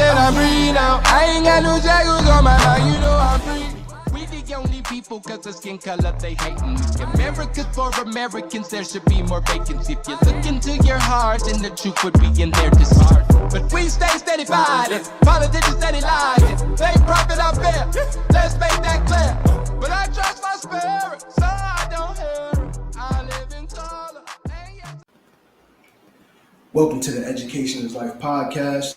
and I breathe out. I ain't got no shackles on my life, you know I'm free. We the only people cause the skin color they hatin'. America's for Americans, there should be more vacancy. If you look into your heart, then the truth would be in there to start. But we stay steady fighting, politicians steady lying. They profit out fair, let's make that clear. But I trust my spirit, so I don't hear it. I live in color. Welcome to the Education is Life podcast.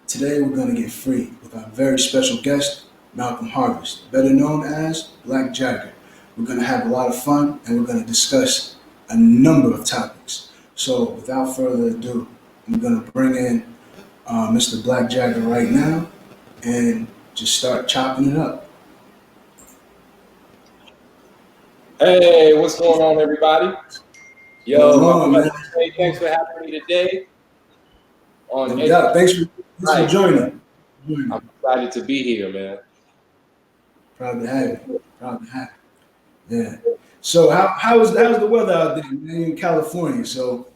Today we're going to get free with our very special guest, Malcom Harvest, better known as BlvckJagger. We're going to have a lot of fun and we're going to discuss a number of topics. So without further ado, I'm going to bring in Mr. BlvckJagger right now and just start chopping it up. Hey, what's going on, everybody? Yo, hey, thanks for having me today. Thanks for joining. I'm excited to be here, man. Proud to have you. Yeah. So how's the weather out there, man? In California. So,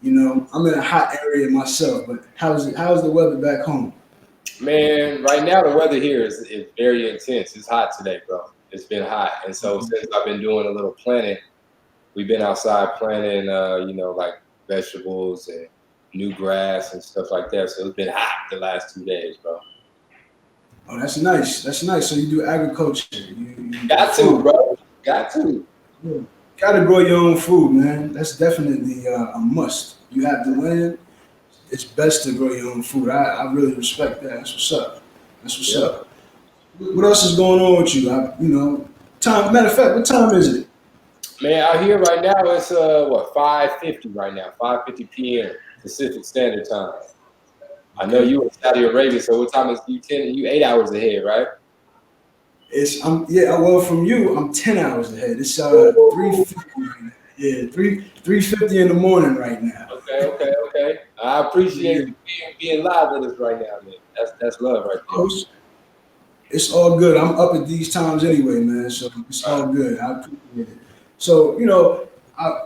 you know, I'm in a hot area myself, but how's the weather back home? Man, right now the weather here is very intense. It's hot today, bro. It's been hot. And so since I've been doing a little planting, we've been outside planting, like vegetables and new grass and stuff like that. So it's been hot the last 2 days, bro. Oh, that's nice. So you do agriculture. You got to, bro. Got to. Yeah. Got to grow your own food, man. That's definitely a must. You have the land. It's best to grow your own food. I really respect that. That's what's up. What else is going on with you? Time. Matter of fact, what time is it? Man, out here right now it's 5:50 right now, 5:50 p.m. Pacific Standard Time. I know you in Saudi Arabia, so what time is you? You 8 hours ahead, right? From you, I'm 10 hours ahead. It's 3:50. Yeah, 3:50 in the morning right now. Okay. I appreciate you being live with us right now, man. That's love right there. It's all good. I'm up at these times anyway, man. So it's all good. I appreciate it. So,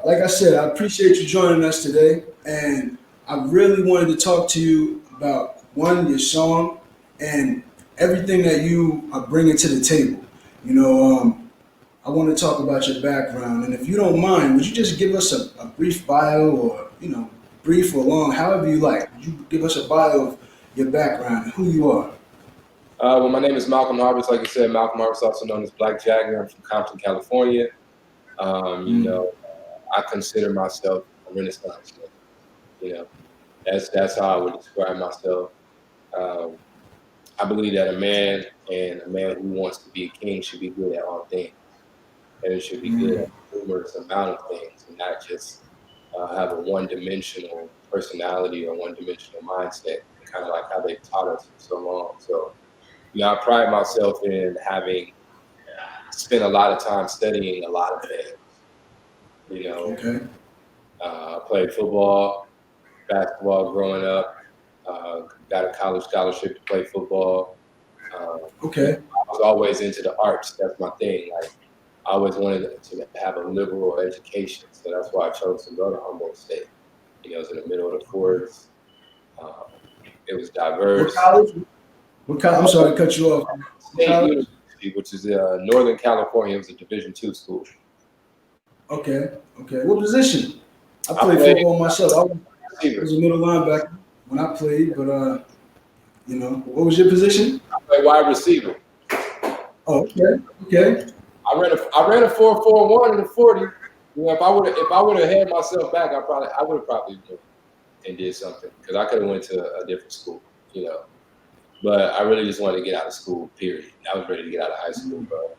like I said, I appreciate you joining us today. And I really wanted to talk to you about, one, your song and everything that you are bringing to the table. I want to talk about your background. And if you don't mind, would you just give us a brief bio or, brief or long, however you like. Would you give us a bio of your background and who you are? Well, my name is Malcom Harvest. Like you said, Malcom Harvest, also known as BlvckJagger. I'm from Compton, California. I consider myself a Renaissance man. That's how I would describe myself. I believe that a man who wants to be a king should be good at all things, and it should be good at numerous amount of things, and not just have a one-dimensional personality or one-dimensional mindset, kind of like how they've taught us for so long. So, I pride myself in having spent a lot of time studying a lot of things. I played football, basketball growing up. Got a college scholarship to play football. I was always into the arts. That's my thing. Like, I always wanted to have a liberal education, so that's why I chose to go to Humboldt State. It was in the middle of the forest. It was diverse. What college? I'm sorry to cut you off. State University, which is Northern California. It was a Division II school. Okay. What position? I played football myself. I was a middle linebacker when I played, but what was your position? I played wide receiver. Oh, okay. I ran a 4.41 in the 40. If I would have had myself back, I would have probably went and did something, because I could have went to a different school, But I really just wanted to get out of school, period. I was ready to get out of high school, bro.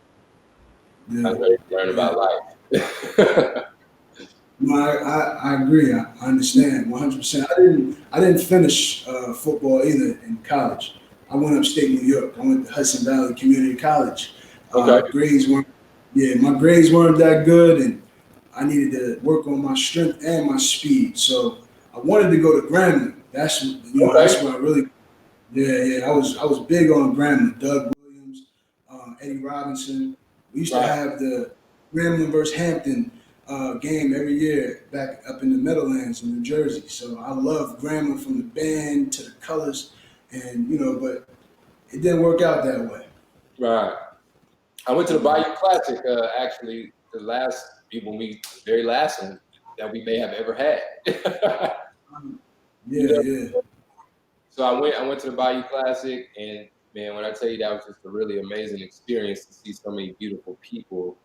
Yeah. I was ready to learn about life. No, I agree. I understand 100%. I didn't finish football either in college. I went upstate New York. I went to Hudson Valley Community College. Okay. My grades weren't that good, and I needed to work on my strength and my speed. So I wanted to go to Grambling. That's where I really. Yeah. I was big on Grambling. Doug Williams, Eddie Robinson. We used to have the Grambling versus Hampton game every year back up in the Meadowlands in New Jersey. So I love Grambling, from the band to the colors, And but it didn't work out that way. Right. I went to the Bayou Classic, actually, the very last one that we may have ever had. Yeah. So I went to the Bayou Classic, and man, when I tell you that was just a really amazing experience to see so many beautiful people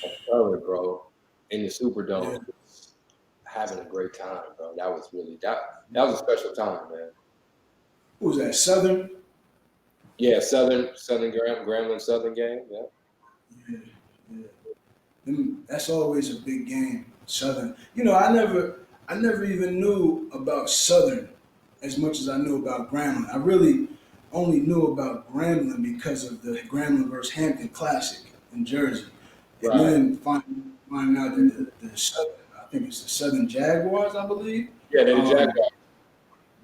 of color, bro, in the Superdome, Yeah. just having a great time, bro. That was really that was a special time, man. What was that, Southern? Yeah, Grambling Southern game, yeah. Yeah. That's always a big game, Southern. I never even knew about Southern as much as I knew about Grambling. I really only knew about Grambling because of the Grambling versus Hampton Classic in Jersey, and Right. then finding out that the Southern, I think it's the Southern Jaguars, I believe. Yeah, they're the Jaguars.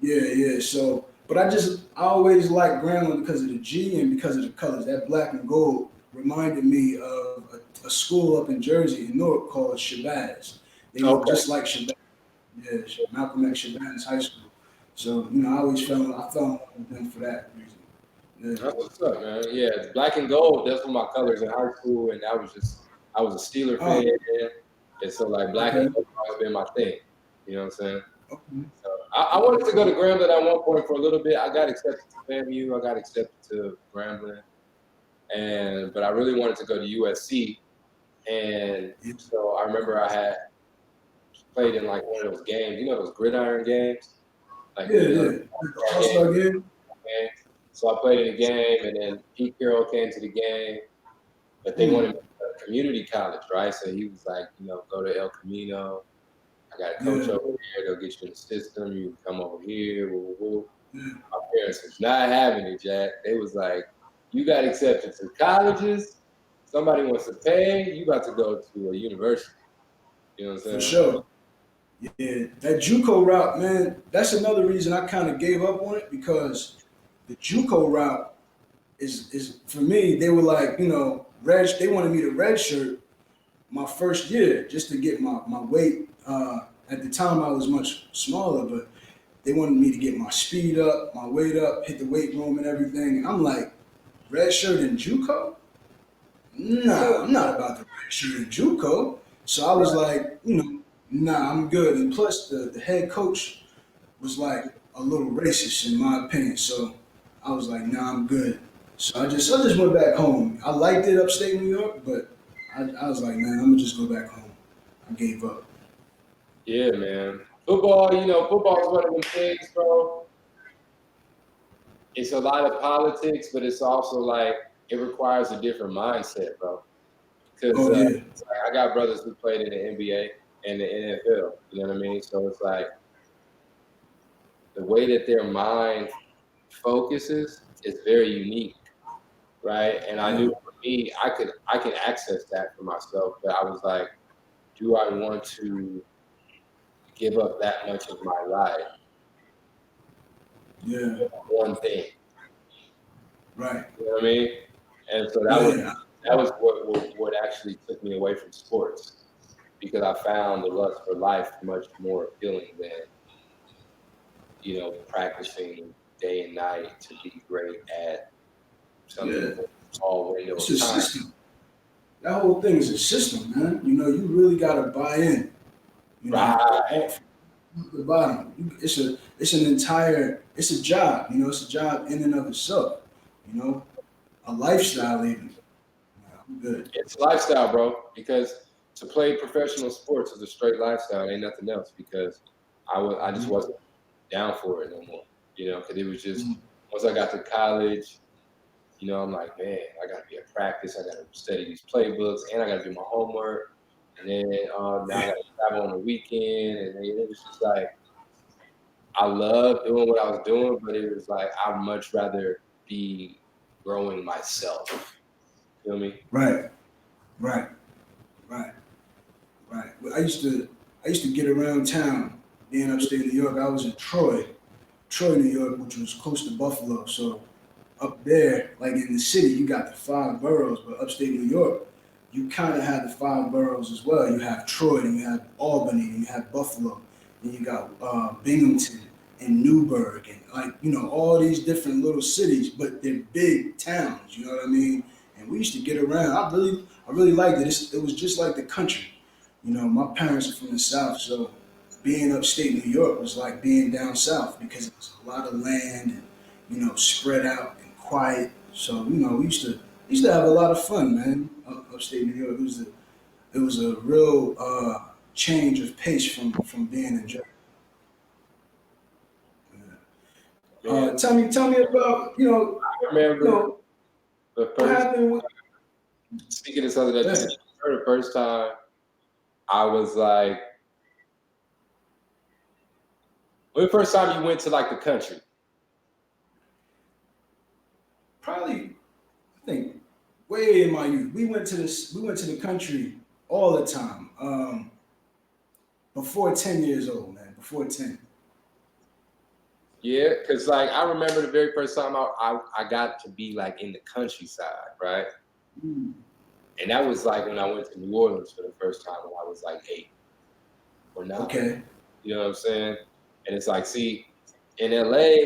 Yeah. So, but I always liked Grambling because of the G and because of the colors. That black and gold reminded me of a school up in Jersey in Newark called Shabazz. They look Okay. just like Shabazz. Yeah, Malcolm X Shabazz High School. So I always fell in love with them for that reason. Yeah. That's what's up, man. Yeah, it's black and gold. That's what my colors in high school, and I was a Steeler fan, and so like black and gold has always been my thing. You know what I'm saying? Okay. So I wanted to go to Grambling at one point for a little bit. I got accepted to FAMU. I got accepted to Grambling, but I really wanted to go to USC, and so I remember I had played in like one of those games. You know those gridiron games? Like All-Star game. So I played in the game, and then Pete Carroll came to the game, but they wanted me to go to community college, right? So he was like, go to El Camino. I got a coach over here. They'll get you in the system. You can come over here. Woo, woo, woo. My parents was not having it, Jack. They was like, you got accepted to colleges. Somebody wants to pay. You got to go to a university. You know what I'm saying? For sure. Yeah, that JUCO route, man, that's another reason I kind of gave up on it, because the JUCO route is for me, they were like, they wanted me to redshirt my first year just to get my weight. At the time, I was much smaller, but they wanted me to get my speed up, my weight up, hit the weight room and everything. And I'm like, redshirt in JUCO? Nah, I'm not about to redshirt in JUCO. So I was like, nah, I'm good. And plus, the head coach was like a little racist in my opinion. So I was like, nah, I'm good. So I just went back home. I liked it upstate New York, but I was like, man, I'm gonna just go back home. I gave up. Yeah, man. Football, football is one of them things, bro. It's a lot of politics, but it's also like it requires a different mindset, bro. Because I got brothers who played in the NBA and the NFL. You know what I mean? So it's like the way that their mind focuses is very unique, right? And I knew for me, I can access that for myself, but I was like, do I want to give up that much of my life? Yeah. One thing. Right. You know what I mean? And so that was what actually took me away from sports, because I found the lust for life much more appealing than, practicing day and night to be great at something small window of time. System. That whole thing is a system, man. You really got to buy in. Right. From the bottom. It's a job. It's a job in and of itself. A lifestyle even. I'm good. It's a lifestyle, bro, because to play professional sports is a straight lifestyle. Ain't nothing else, because I just wasn't down for it no more, because it was just, once I got to college, I'm like, man, I got to be at practice. I got to study these playbooks, and I got to do my homework. And then now I got to travel on the weekend. And it was just like, I loved doing what I was doing, but it was like, I'd much rather be growing myself. You feel me? Right. Well, I used to get around town, being upstate New York. I was in Troy, New York, which was close to Buffalo. So up there, like in the city, you got the 5 boroughs, but upstate New York, you kind of have the 5 boroughs as well. You have Troy, and you have Albany, and you have Buffalo, and you got Binghamton, and Newburgh and like, you know, all these different little cities, but they're big towns, you know what I mean? And we used to get around. I really liked it. It was just like the country. You know, my parents are from the South, so being upstate New York was like being down south because it's a lot of land and, you know, spread out and quiet. So, you know, we used to have a lot of fun, man, upstate New York. It was a real change of pace from being in Jersey. Man, Tell me about, I remember the what first, happened with speaking of something that you that. said, the first time I was like, when the first time you went to like the country? Probably, I think, way in my youth. We went to the country all the time. Before 10 years old, man. Before 10. Yeah, because like I remember the very first time I got to be like in the countryside, right? Mm. And that was like when I went to New Orleans for the first time when I was like 8 or 9. Okay. You know what I'm saying? And it's like, see, in LA,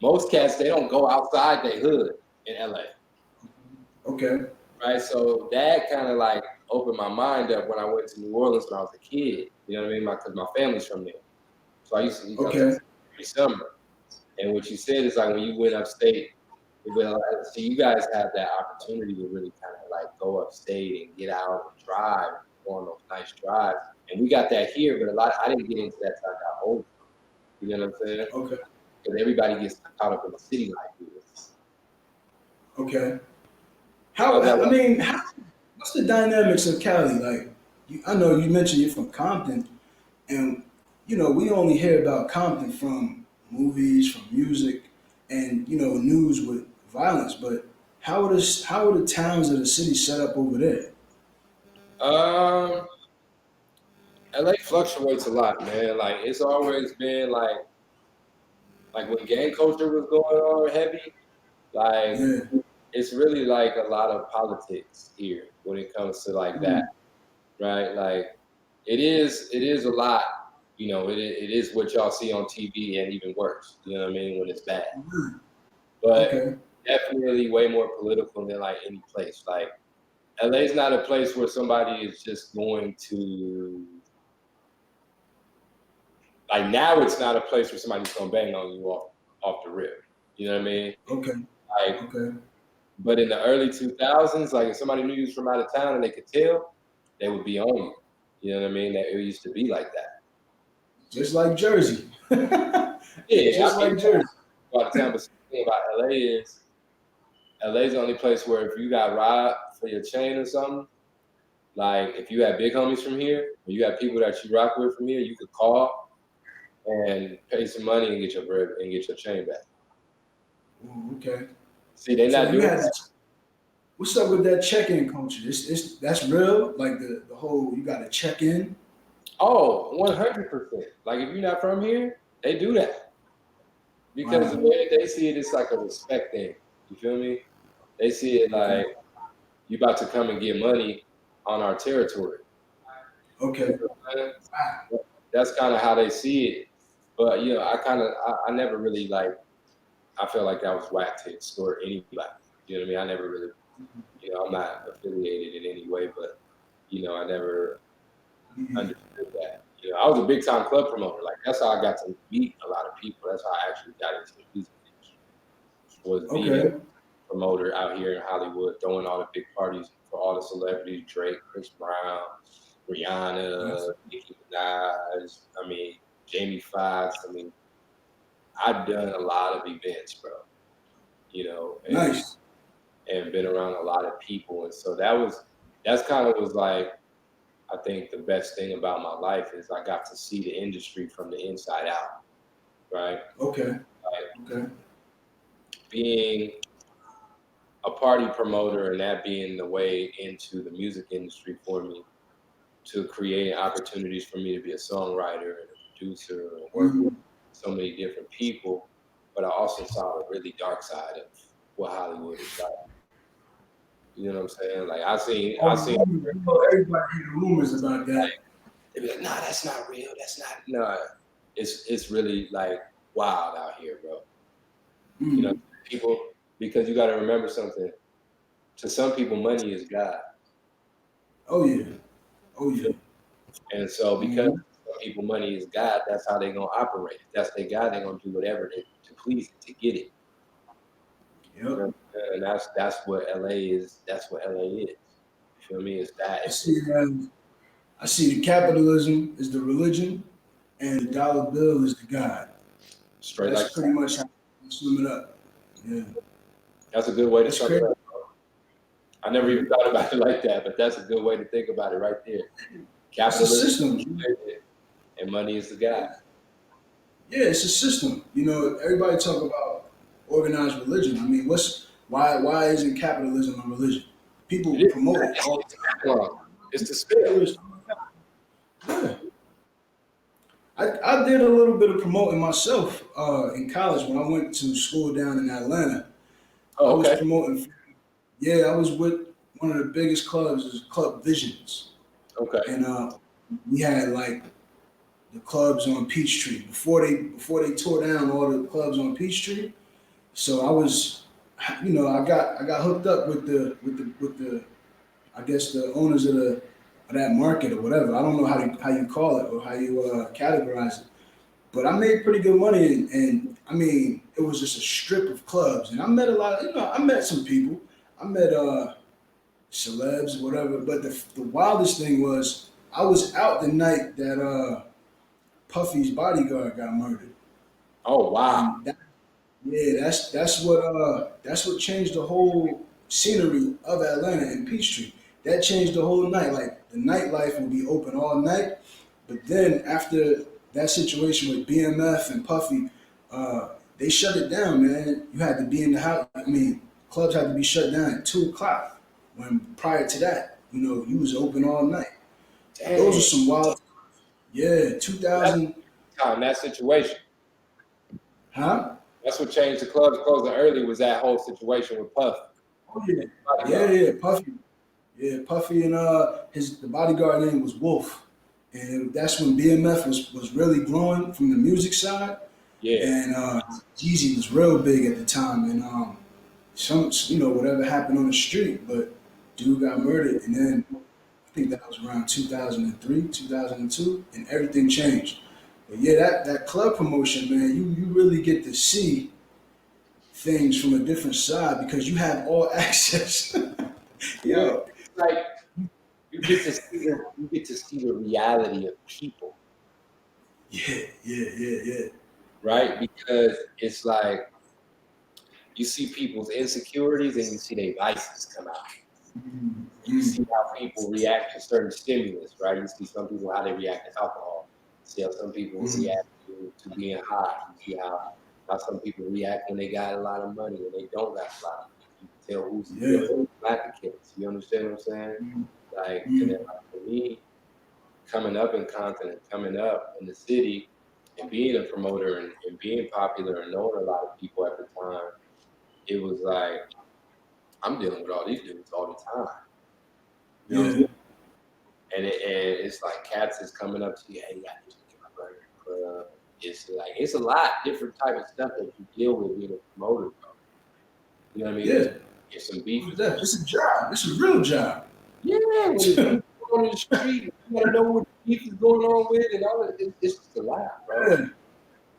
most cats, they don't go outside their hood in LA. Okay. Right. So that kind of like opened my mind up when I went to New Orleans when I was a kid. You know what I mean? Because my family's from there. So I used to go Okay. every summer. And what you said is like when you went upstate, so you guys have that opportunity to really kind of like go upstate and get out and drive, go on those nice drives. And we got that here, but I didn't get into that until I got older. You know what I'm saying? Okay. Because everybody gets caught up in the city like this. Okay. What's the dynamics of Cali? Like, I know you mentioned you're from Compton, and you know we only hear about Compton from movies, from music, and you know news with violence. But how are the towns of the city set up over there? Um, LA fluctuates a lot, man. Like it's always been like when gang culture was going on heavy, like Yeah. it's really like a lot of politics here when it comes to like that, right? Like it is a lot, it is what y'all see on TV and even worse, you know what I mean, when it's bad. Mhm. But Okay. definitely way more political than like any place. Like LA's not a place where somebody is just going to like now it's not a place where somebody's gonna bang on you off the rip. You know what I mean? Okay. Like, Okay. but in the early 2000s, like if somebody knew you was from out of town and they could tell, they would be on you. You know what I mean? That it used to be like that. Just like Jersey. Yeah, Just I mean, like Jersey. out of town. But the thing about LA's the only place where if you got robbed for your chain or something, like if you had big homies from here, or you got people that you rock with from here, you could call and pay some money and get your bread and get your chain back. Ooh, okay. See, they're So not you doing had what's up with that check-in culture? That's real. Like the whole you got to check in. Oh, 100%. Like if you're not from here, they do that because the Wow. way they see it, it's like a respect thing. You feel me? They see it Okay. like you about to come and get money on our territory. You Okay. know what I'm Wow. saying? That's kind of how they see it. But I never really like. I feel like that was whack to extort anybody. You know what I mean? I never really, I'm not affiliated in any way, but I never Yeah. understood that. I was a big time club promoter. Like that's how I got to meet a lot of people. That's how I actually got into the music industry. Was being Okay. a promoter out here in Hollywood, throwing all the big parties for all the celebrities: Drake, Chris Brown, Nice. Rihanna, Nicki Minaj. I mean, Jamie Foxx. I mean, I've done a lot of events, bro. Nice. And been around a lot of people, and so that's kind of was like I think the best thing about my life is I got to see the industry from the inside out, right? Okay. Like Okay. being a party promoter and that being the way into the music industry for me to create opportunities for me to be a songwriter and a producer and work with Mhm. so many different people. But I also saw the really dark side of what Hollywood is like. You know what I'm saying? Like I All the seen rumors, you know, everybody hear the rumors about that. they be like, nah, that's not real. That's not. Nah, it's really like wild out here, bro. Mm. You know, people, because you got to remember something. To some people, money is God. Oh yeah. Oh yeah. And so because some people money is God, that's how they're gonna operate. If that's their God, they're gonna do whatever to please it, to get it. Yep. You know? And that's what LA is. That's what LA is. You feel me? It's that. I see the capitalism is the religion, and the dollar bill is the God. Straight That's like pretty much how I sum it up. Yeah. that's a good way to That's sum crazy. it up. I never even thought about it like that, but that's a good way to think about it right there. It's a Capitalism system. and money is the God. Yeah, it's a system. You know, everybody talk about organized religion. I mean, why isn't capitalism a religion? People It promote it all the is. It's the time. spirit. Yeah. I did a little bit of promoting myself in college when I went to school down in Atlanta. I Oh, was okay. promoting. Yeah, I was with one of the biggest clubs, is Club Visions, Okay. and we had like the clubs on Peachtree before they tore down all the clubs on Peachtree. So I was, you know, I got hooked up with the I guess the owners of that market or whatever. I don't know how you call it or how you categorize it. But I made pretty good money, and I mean, it was just a strip of clubs, and I met a lot. You know, I met some people. I met celebs, whatever. But the wildest thing was I was out the night that Puffy's bodyguard got murdered, Oh, wow. and yeah, that's what changed the whole scenery of Atlanta and Peachtree. That changed the whole night. Like the nightlife would be open all night, but then after that situation with BMF and Puffy, they shut it down, man. You had to be in the house. I mean, clubs had to be shut down at 2 o'clock. When prior to that, you know, you was open all night. Dang. Those are some wild. Yeah, 2000. In that situation. Huh? That's what changed the clubs closing early was that whole situation with Puff. Oh yeah, yeah, Puffy. Yeah, Puffy and the bodyguard name was Wolf, and that's when BMF was really growing from the music side, Yeah. and Jeezy was real big at the time, and some you know whatever happened on the street, but dude got murdered, and then I think that was around 2003, 2002, and everything changed. But yeah, that club promotion, man, you really get to see things from a different side because you have all access. Yeah. Yo, It's like you get to see the reality of people, yeah. right? Because it's like you see people's insecurities and you see their vices come out. You see how people react to certain stimulus, right? You see some people how they react to alcohol. You see how some people react to being high. You see how some people react when they got a lot of money and they don't got a lot of money. You can tell who's advocates. You understand what I'm saying? Like, and then like for me, coming up in Compton and coming up in the city and being a promoter and being popular and knowing a lot of people at the time, it was like I'm dealing with all these dudes all the time. You know what I'm saying? And it's like cats is coming up to you, hey, you got to get my burger club. It's like it's a lot different type of stuff that you deal with being a promoter, bro. You know what I mean? Yeah. Get some beef. It's a job. It's a real job. Yeah, when it's going on the street, you gotta know what the beef is going on with, and all that. It's just a lot, bro. Yeah.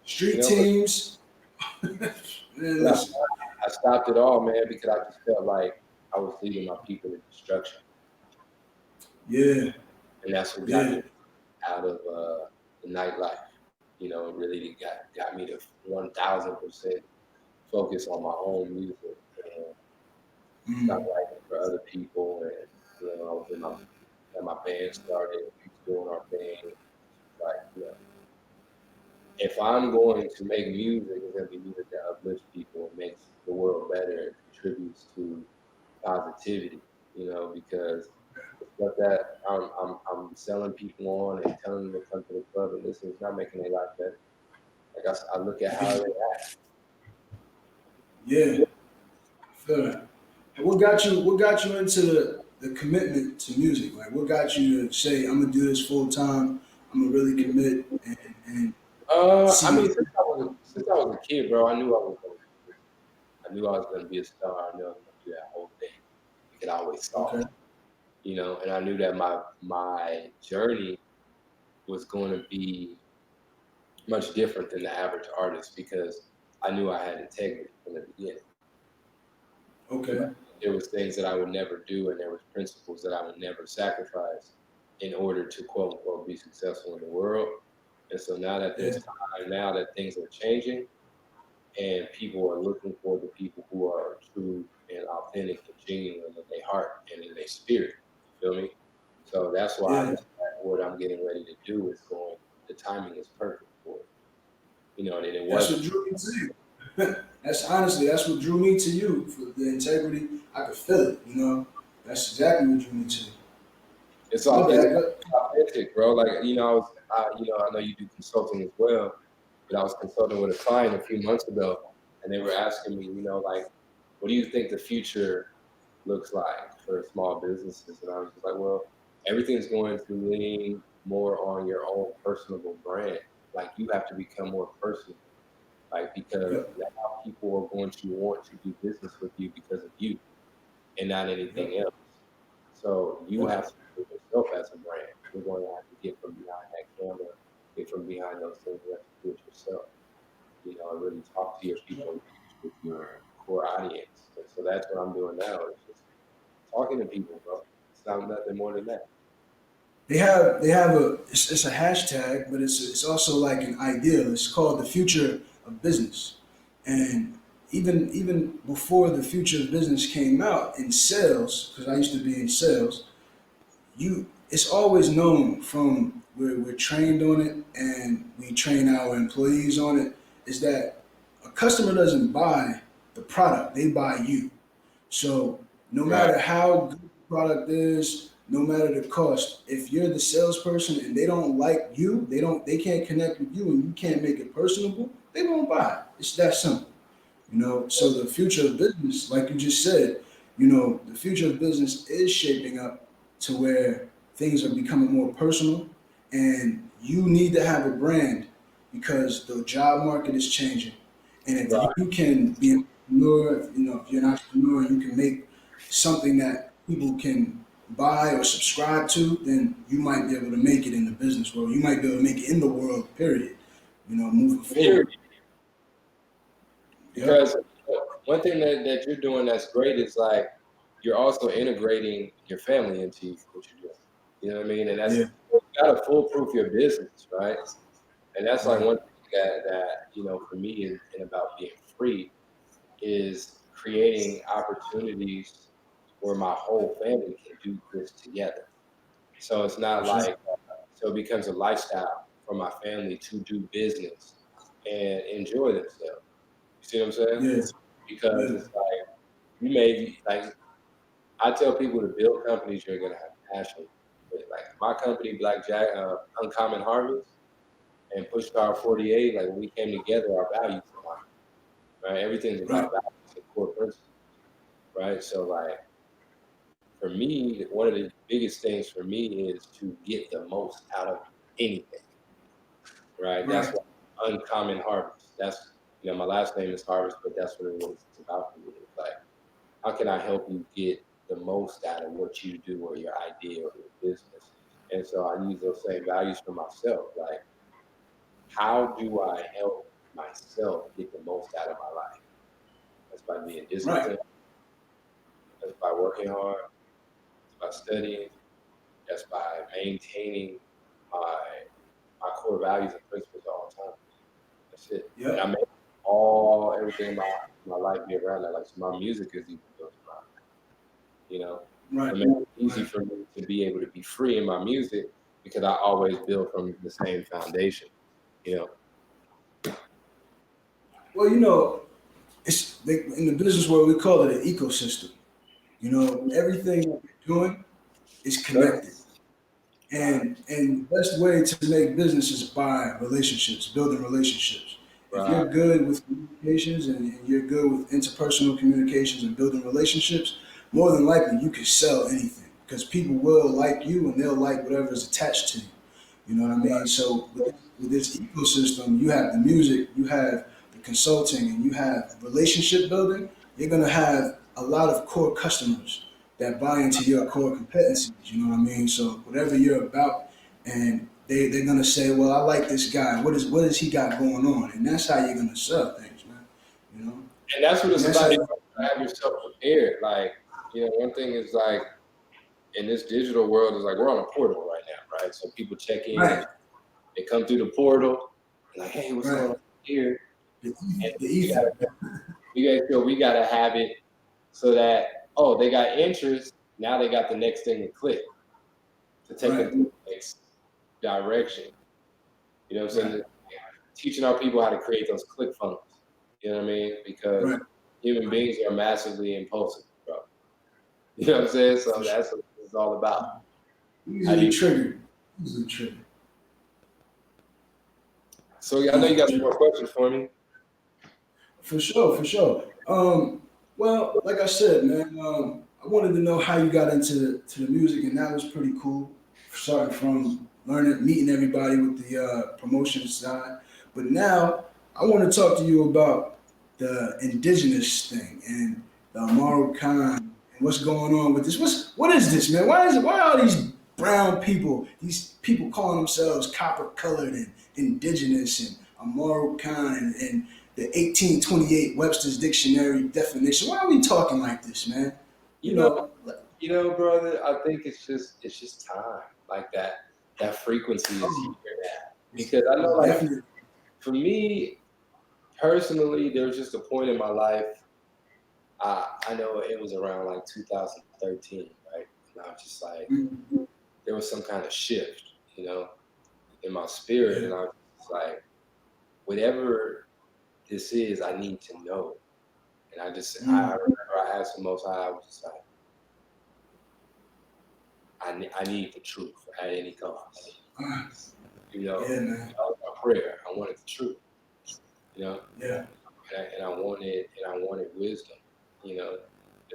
Street teams. Man, listen. I stopped it all, man, because I just felt like I was leading my people to destruction. Yeah. And that's what got me out of the nightlife. You know, it really got me to 1,000% focus on my own music and stop writing for other people. And you know, when my band started, we was doing our thing. Like, you know, if I'm going to make music, it's gonna be music that uplifts people and makes the world better and contributes to positivity. You know, because stuff that I'm selling people on and telling them to come to the club and listen, it's not making their life better. Like I look at how they act. Yeah. I feel that. And what got you into the commitment to music? Like what got you to say, I'm gonna do this full time, I'm gonna really commit and I See, mean, since I was a kid, bro, I knew I was going to do this. I knew I was going to be a star. I knew I was going to do that whole thing. You could always okay, solve, and I knew that my journey was going to be much different than the average artist because I knew I had integrity from the beginning. okay, There was things that I would never do, and there was principles that I would never sacrifice in order to quote unquote be successful in the world. And so now that yeah, there's time, now that things are changing, and people are looking for the people who are true and authentic and genuine in their heart and in their spirit. You feel me? So that's why I know yeah. that what I'm getting ready to do is going. The timing is perfect for it. And it That's wasn't. what drew me to you. That's what drew me to you for the integrity. I could feel it. That's exactly what drew me to you. It's My all it's bad. authentic, bro. Like I know you do consulting as well, but I was consulting with a client a few months ago, and they were asking me, like, what do you think the future looks like for small businesses? And I was just like, well, everything's going to lean more on your own personable brand. Like you have to become more personal, like because Yep, now people are going to want to do business with you because of you and not yep, anything else. So you yep. have to put yourself as a brand. You're going to have to get from behind that camera, get from behind those things. You have to do it yourself. And really talk to your people with your core audience. And so that's what I'm doing now. It's just talking to people, bro. It's not nothing more than that. They have it's a hashtag, but it's also like an ideal. It's called the future of business, and even before the future of business came out in sales, because I used to be in sales, it's always known from we're trained on it and we train our employees on it, is that a customer doesn't buy the product, they buy you. So no Right. matter how good the product is, no matter the cost, if you're the salesperson and they don't like you, they can't connect with you and you can't make it personable, they won't buy it. It's that simple. So the future of business, like you just said, the future of business is shaping up to where things are becoming more personal, and you need to have a brand because the job market is changing. And if Right. you can be an entrepreneur, if you're an entrepreneur, you can make something that people can buy or subscribe to, then you might be able to make it in the business world. You might be able to make it in the world, period. Moving Period. forward. Yep. Because one thing that you're doing that's great is like you're also integrating your family into what you're doing. You know what I mean? And that's Yeah. you gotta foolproof your business, right? And that's like Right. one thing that for me and about being free is creating opportunities where my whole family can do this together. So it's For not sure. like so it becomes a lifestyle for my family to do business and enjoy themselves. You see what I'm saying? Yeah. Because Yeah. it's like you may be like I tell people to build companies you're gonna have passion. But like my company, BlvckJagger, Uncommon Harvest, and Pushcar 48, like when we came together, our values aligned, right? Everything's about Right. values and core principles, right? So like for me, one of the biggest things for me is to get the most out of anything, right? That's Right. what Uncommon Harvest. That's my last name is Harvest, but that's what it was about for me. It's like how can I help you get the most out of what you do or your idea or your business? And so I use those same values for myself. Like, how do I help myself get the most out of my life? That's by being Right. disciplined. That's by working hard. That's by studying. That's by maintaining my core values and principles all the time. That's it. And I Yep. make everything in my life be around that. Like so my music is even built around Right. it makes it easy Right. for me to be able to be free in my music because I always build from the same foundation, you know. Well, in the business world we call it an ecosystem. Everything that you're doing is Okay. connected. And the best way to make business is by relationships, building relationships. If Right. you're good with communications and you're good with interpersonal communications and building relationships, more than likely you can sell anything because people will like you and they'll like whatever is attached to you. You know what I mean? So with this ecosystem, you have the music, you have the consulting, and you have relationship building. You're gonna have a lot of core customers that buy into your core competencies. You know what I mean? So whatever you're about, and they're gonna say, well, I like this guy. What is he got going on? And that's how you're gonna sell things, man. You know. And that's what it's And that's about. how You have yourself prepared. Like, one thing is like in this digital world is like we're on a portal right now, right? So people check in, right, they come through the portal, like, hey, what's going on here? the And ether. we gotta have it so that they got interest. Now they got the next thing to click to take them to the next direction. You know what I'm saying? Teaching our people how to create those click funnels. You know what I mean? Because human beings are massively impulsive, bro. You know what I'm saying? So that's what it's all about. Easily triggered. So I know you got some more questions for me. For sure. Well, like I said, man, I wanted to know how you got into the music, and that was pretty cool. Starting from meeting everybody with the promotion side, but now I want to talk to you about the indigenous thing and the Malcom and what's going on with this. What is this, man? Why are these brown people, these people calling themselves copper colored and indigenous and Malcom and the 1828 Webster's Dictionary definition? Why are we talking like this, man? You know, brother, I think it's just time. Like that frequency is here now. Because I know, like, for me personally, there was just a point in my life. I know it was around like 2013, right? And I was just like, there was some kind of shift, in my spirit, and I was just like, whatever this is, I need to know. And I remember I asked the Most High, I was just like, I need the truth at any cost. That was my prayer. I wanted the truth. Yeah. And I wanted wisdom. And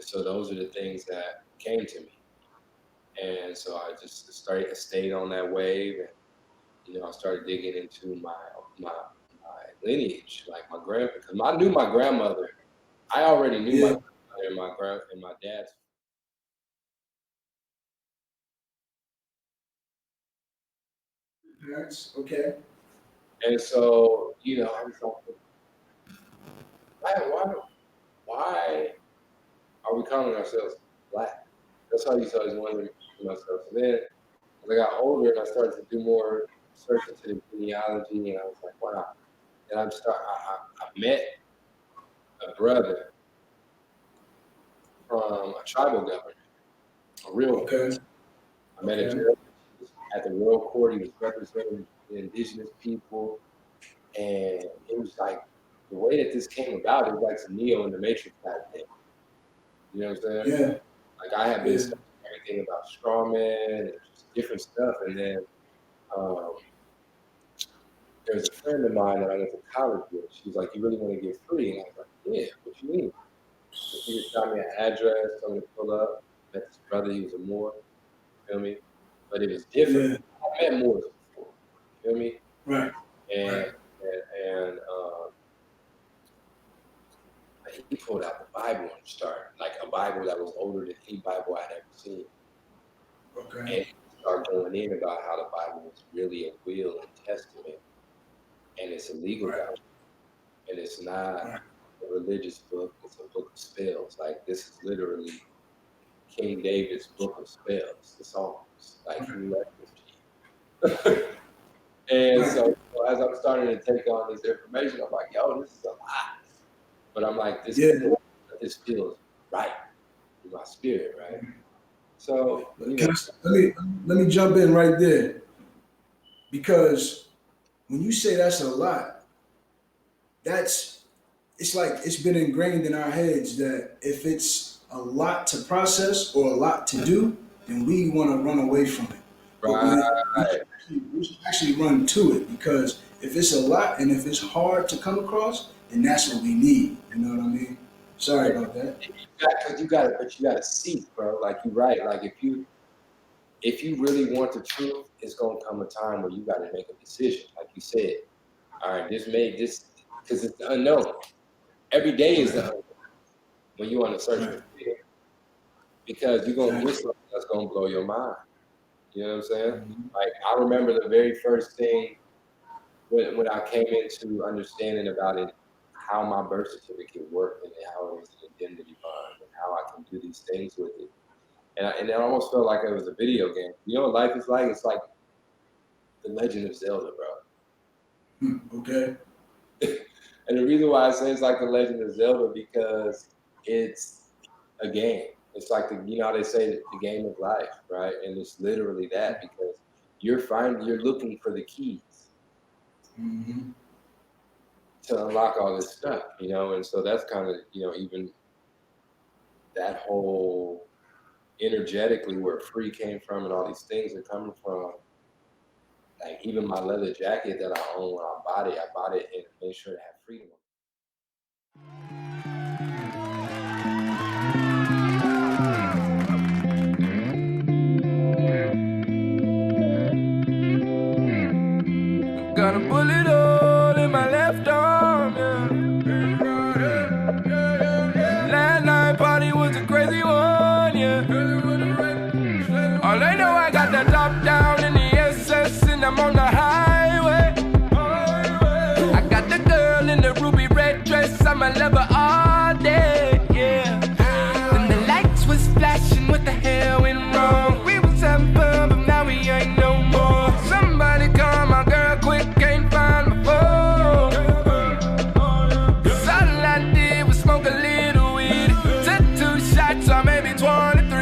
so those are the things that came to me. And so I just stayed on that wave, and I started digging into my lineage, like my grandpa, because I knew my grandmother. I already knew my grandmother and my dad's. Parents, okay. And so, I was like, why are we calling ourselves Black? That's how I used to always wonder to myself. So then, as I got older and I started to do more research into the genealogy, and I was like, wow. And I met a brother from a tribal government, a real. Okay. I met a judge at the royal court. He was representing the indigenous people, and it was like the way that this came about. It was like some Neo in the Matrix type thing. You know what I'm saying? Yeah. Like I had been studying everything about strawman and just different stuff, and then there was a friend of mine that I went to college with. She was like, "You really want to get free?" And I was like, "Yeah, what you mean?" So she just got me an address, told me to pull up. Met this brother, he was a Moor. You feel me? But it was different. I met Moors before. You feel me? Right. And he pulled out the Bible and started, like a Bible that was older than any Bible I'd ever seen. Okay. And he started going in about how the Bible was really a will and testament, and it's a legal document, and it's not a religious book. It's a book of spells. Like this is literally King David's book of spells, the Psalms. Like he left it to you. And so as I'm starting to take on this information, I'm like, yo, this is a lot. But I'm like, this feels right in my spirit, right? So let me jump in right there, because when you say that's a lot, it's like it's been ingrained in our heads that if it's a lot to process or a lot to do, then we want to run away from it. Right. We should actually run to it, because if it's a lot and if it's hard to come across, then that's what we need. You know what I mean? Sorry about that. But you gotta see, bro. Like you're right. Like if you really want the truth, it's gonna come a time where you got to make a decision, like you said. All right, this because it's the unknown. Every day is the unknown when you're on the search for fear, because you're gonna get something that's gonna blow your mind. You know what I'm saying? Like I remember the very first thing when I came into understanding about it, how my birth certificate worked and how it was an identity bond and how I can do these things with it. And it almost felt like it was a video game. You know what life is like? It's like The Legend of Zelda, bro. Okay. And the reason why I say it's like The Legend of Zelda because it's a game. It's like how they say the game of life, right? And it's literally that because you're looking for the keys to unlock all this stuff, and so that's kind of, even that whole energetically where free came from and all these things are coming from. Like even my leather jacket that I own when I bought it and made sure to have freedom. Got a bullet hole in my left arm, yeah. Last night party was a crazy one, yeah. All I know, I got the top down in the SS and I'm on the highway. I got the girl in the ruby red dress, I'ma love her all day, yeah. When the lights was flashing, what the hell went wrong? We was having fun, but now we ain't no more. Somebody call my girl quick, can't find my phone. Cause all I did was smoke a little weed. Took 2 shots, or maybe 23.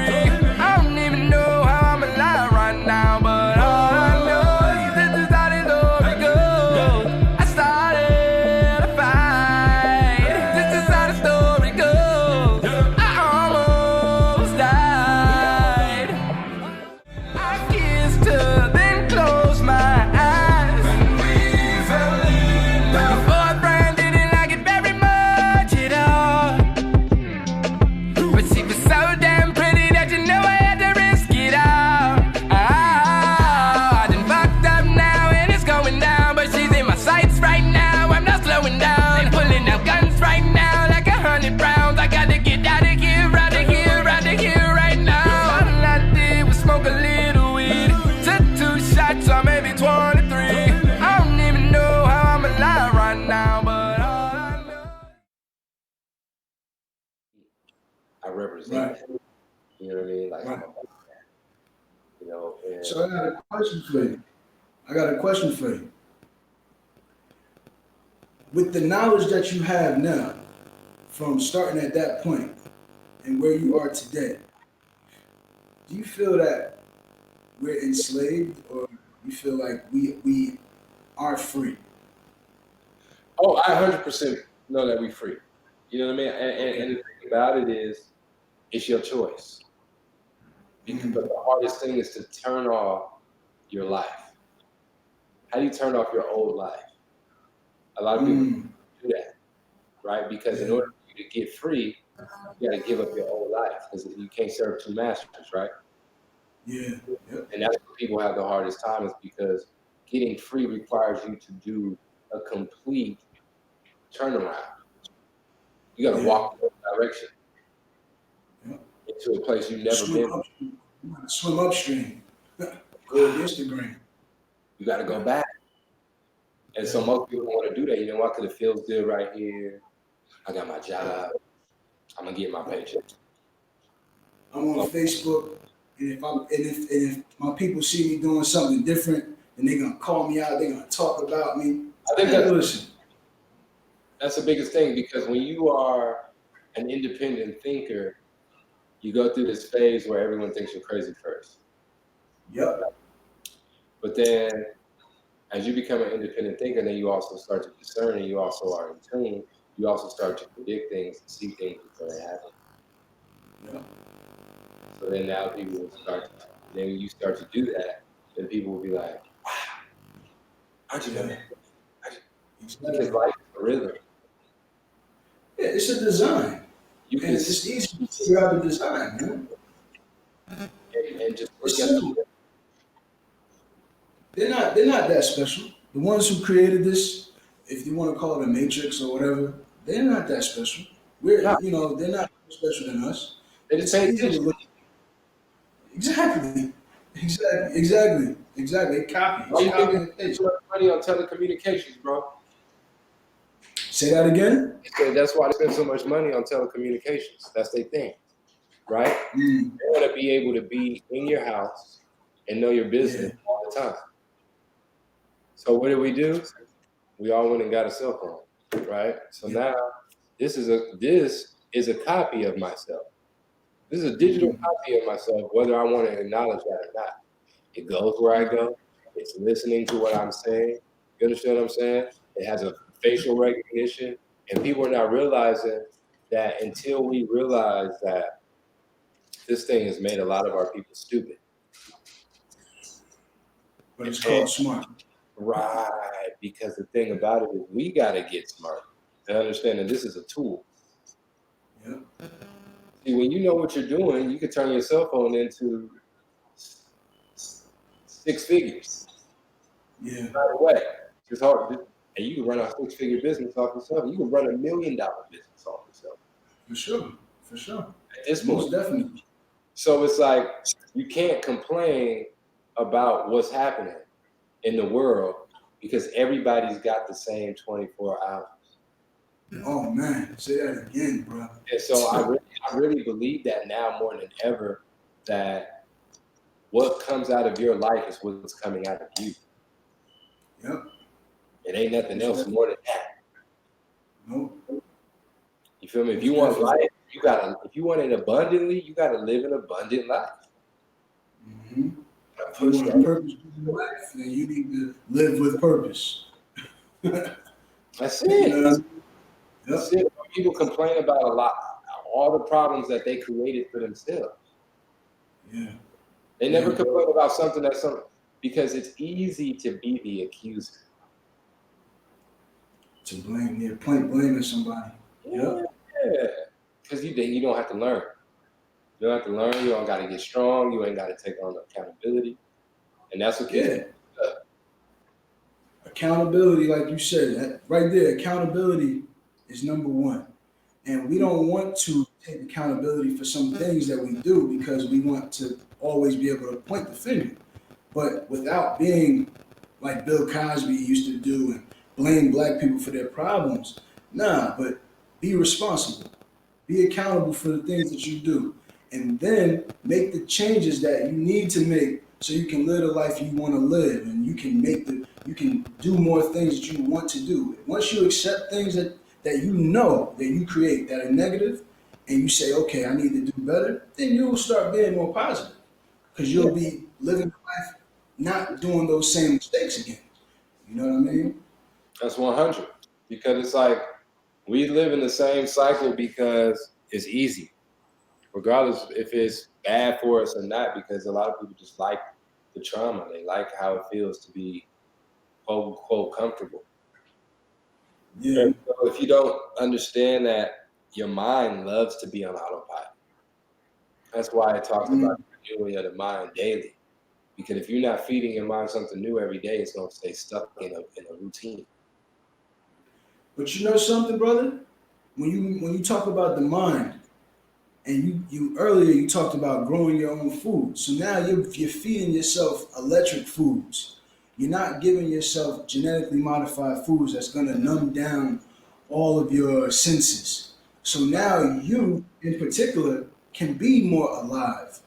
I don't even know how I'm alive right now, but all I know is this is how this story goes. I started a fight. This is how the story goes. I almost died. I kissed her, then closed my eyes. When we fell in love. My boyfriend didn't like it very much at all. But she was so damn pretty that I had to risk it all. I done fucked up now and it's going down. But she's in my sights right now, I'm not slowing down. Pulling out guns right now like 100 rounds. I gotta get out of here, out of here, out of here right now. All I did was smoke a little weed. Took 2 shots or maybe 23. I don't even know how I'm alive right now, but all I know. I represent that. You know what I mean? Like I'm about that. And So I got a question for you. With the knowledge that you have now, from starting at that point and where you are today, do you feel that we're enslaved, or you feel like we are free? oh, I 100% know that we free. You know what I mean? And the thing about it is, it's your choice. But the hardest thing is to turn off your life. How do you turn off your old life? A lot of people do that, right? Because in order for you to get free, you got to give up your old life because you can't serve 2 masters, right? Yeah. Yep. And that's what people have the hardest time is because getting free requires you to do a complete turnaround. You got to walk in that direction into a place you've never been. Swim upstream. Go against the grain. You got to go back. And so most people don't want to do that. You know why? Because it feels good right here. I got my job. I'm gonna get my paycheck. I'm on Facebook, and if my people see me doing something different, then they're gonna call me out. They're gonna talk about me. I think that's the biggest thing because when you are an independent thinker, you go through this phase where everyone thinks you're crazy first. Yep. But then, as you become an independent thinker, then you also start to discern, and you also are in tune. You also start to predict things and see things before they happen. Yep. So then now people will start to, then when you start to do that, then people will be like, wow, how'd you know that? Because life is a rhythm. Yeah, it's a design. It's easy to figure out the design, man. And just look at They're not that special. The ones who created this, if you want to call it a matrix or whatever, they're not that special. No, They're not more special than us. they just It's pay easy to attention. look. Exactly. They copy. Why It's you think copy they and spend paste. so much money on telecommunications, bro? Say that again. That's why they spend so much money on telecommunications. That's their thing, right? Mm, They want to be able to be in your house and know your business yeah. all the time. So what do? We all went and got a cell phone, right? So Yeah. now this is a copy of myself. This is a digital Mm, copy of myself, whether I want to acknowledge that or not. It goes where I go. It's listening to what I'm saying. You understand what I'm saying? It has a facial recognition, and people are not realizing that until we realize that this thing has made a lot of our people stupid. but it's And called smart. right, because the thing about it is we got to get smart and understand that this is a tool. Yeah. See, when you know what you're doing, you can turn your cell phone into 6 figures Yeah. right away. It's hard, and you can run a 6-figure business off yourself. You can run $1 million business off yourself For sure. For sure. at this Most point. definitely. So it's like you can't complain about what's happening in the world because everybody's got the same 24 hours. Oh man, say that again, bro. And so I really believe that now more than ever that what comes out of your life is what's coming out of you. Yep. It ain't nothing Most else definitely. more than that. Nope. You feel me? If Most you want definitely. life, if you want it abundantly, you gotta live an abundant life. Mm-hmm. If you Push want a that. purpose in your life, then you need to live with purpose. That's You it. know what I mean? That's Yep. it. People complain about all the problems that they created for themselves. Yeah. They never Yeah. complain about something because it's easy to be the accuser. To blame, yeah, point blaming somebody. Yeah, Yep. because you don't have to learn. You don't have to learn. You don't got to get strong. You ain't got to take on accountability, and that's what keeps Yeah. people up. Accountability, like you said, that right there, accountability is number one. And we don't want to take accountability for some things that we do because we want to always be able to point the finger. But without being like Bill Cosby used to do and blame black people for their problems, nah, but be responsible. Be accountable for the things that you do. And then make the changes that you need to make so you can live the life you want to live and you can do more things that you want to do. Once you accept things that you know that you create that are negative and you say, okay, I need to do better, then you'll start being more positive. Because Yeah, you'll be living life not doing those same mistakes again. You know what I mean? that's 100. Because it's like we live in the same cycle because it's easy, regardless if it's bad for us or not. Because a lot of people just like the trauma. They like how it feels to be quote unquote comfortable. Yeah. And so if you don't understand that your mind loves to be on autopilot, that's why it talks about Mm. the renewing of the mind daily. Because if you're not feeding your mind something new every day, it's going to stay stuck in a routine. But you know something, brother? When you talk about the mind, and you earlier you talked about growing your own food. So now you're feeding yourself electric foods. You're not giving yourself genetically modified foods that's gonna numb down all of your senses. So now you, in particular, can be more alive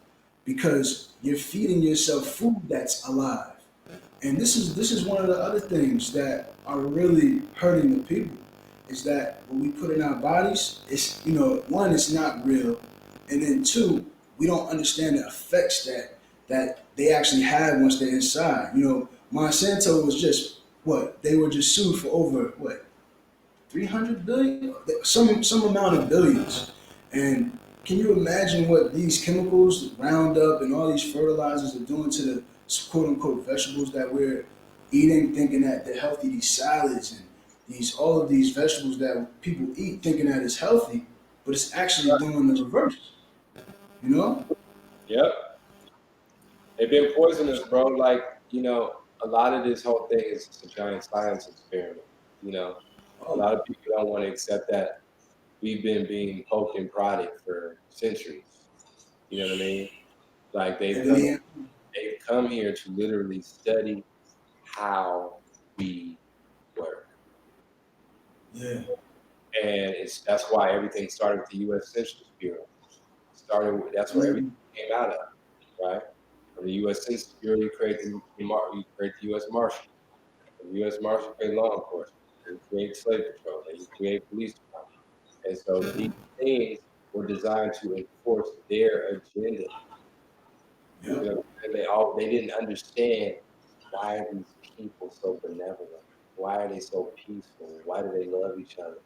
because you're feeding yourself food that's alive. And this is one of the other things that are really hurting the people is that what we put in our bodies, it's one, it's not real, and then two, we don't understand the effects that they actually have once they're inside. Monsanto was just what they were just sued for over what 300 billion, some amount of billions, and can you imagine what these chemicals, Roundup, and all these fertilizers are doing to the quote unquote vegetables that we're eating, thinking that they're healthy, these salads and all of these vegetables that people eat thinking that it's healthy, but it's actually doing the reverse, you know? Yep. They've been poisonous, bro. Like, a lot of this whole thing is just a giant science experiment. You know, a lot of people don't want to accept that we've been being poked and prodded for centuries. You know what I mean? Like they've come here to literally study how we work. Yeah. And that's why everything started with the U.S. Census Bureau. That's where everything came out of, right? From the U.S. Census Bureau, you create the U.S. Marshal. From the U.S. Marshal, you create law enforcement. You create slave patrol. Then you create police department. And so these things were designed to enforce their agenda. Yep. You know, and they didn't understand, why are these people so benevolent? Why are they so peaceful? Why do they love each other?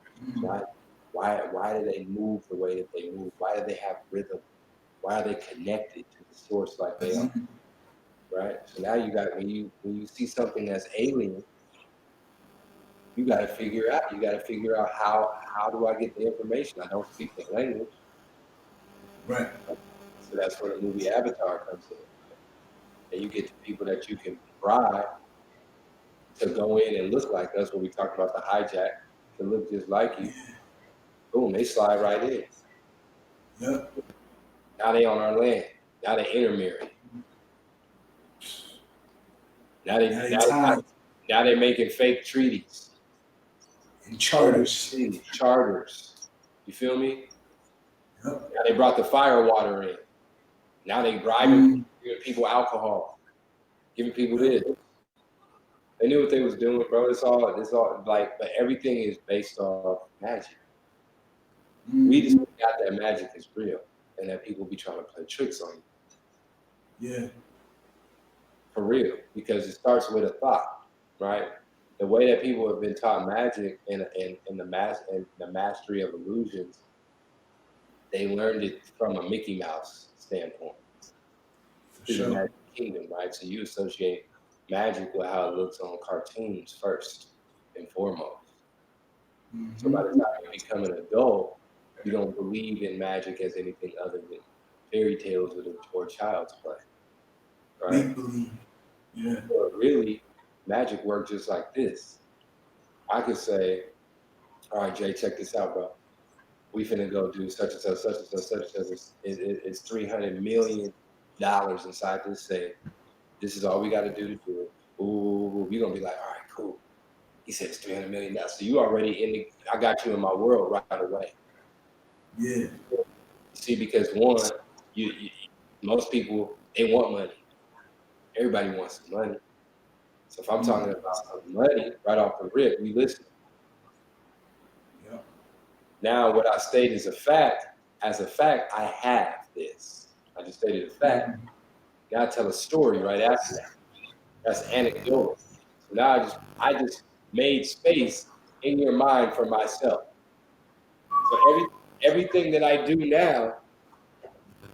Why do they move the way that they move? Why do they have rhythm? Why are they connected to the source like they are? Right? So now you got when you see something that's alien, you got to figure out. You got to figure out how do I get the information? I don't speak the language. Right. So that's where the movie Avatar comes in. And you get the people that you can bribe to go in and look like us, when we talked about the hijack, to look just like you. Boom, they slide right in. Yep. Now they on our land. Now they intermarrying. Now they're making fake treaties. And charters. Charters. You feel me? Yep. Now they brought the fire water in. Now they bribing, giving people alcohol, giving people this. They knew what they was doing, bro. It's all like, but everything is based off magic. We just got that magic is real, and that people be trying to play tricks on you. Yeah. For real, because it starts with a thought, right? The way that people have been taught magic and the mastery of illusions, they learned it from a Mickey Mouse standpoint. For sure. The Magic Kingdom, right? So you associate magic with how it looks on cartoons first and foremost. So by the time you become an adult, you don't believe in magic as anything other than fairy tales or child's play, right? Make believe. Yeah. But really, magic works just like this. I could say, all right, Jay, check this out, bro. We finna go do such and such, such and such, such and such. It's $300 million inside this safe. This is all we got to do to do it. Ooh, we gonna be like, all right, cool. He said it's $300 million. So you already I got you in my world right away. Yeah. See, because one, you most people, they want money. Everybody wants some money. So if I'm talking about some money right off the rip, we listen. Yep. Now, what I state is a fact. As a fact, I have this. I just stated a fact. Now I tell a story right after that. That's anecdotal. So now I just made space in your mind for myself. So everything that I do now,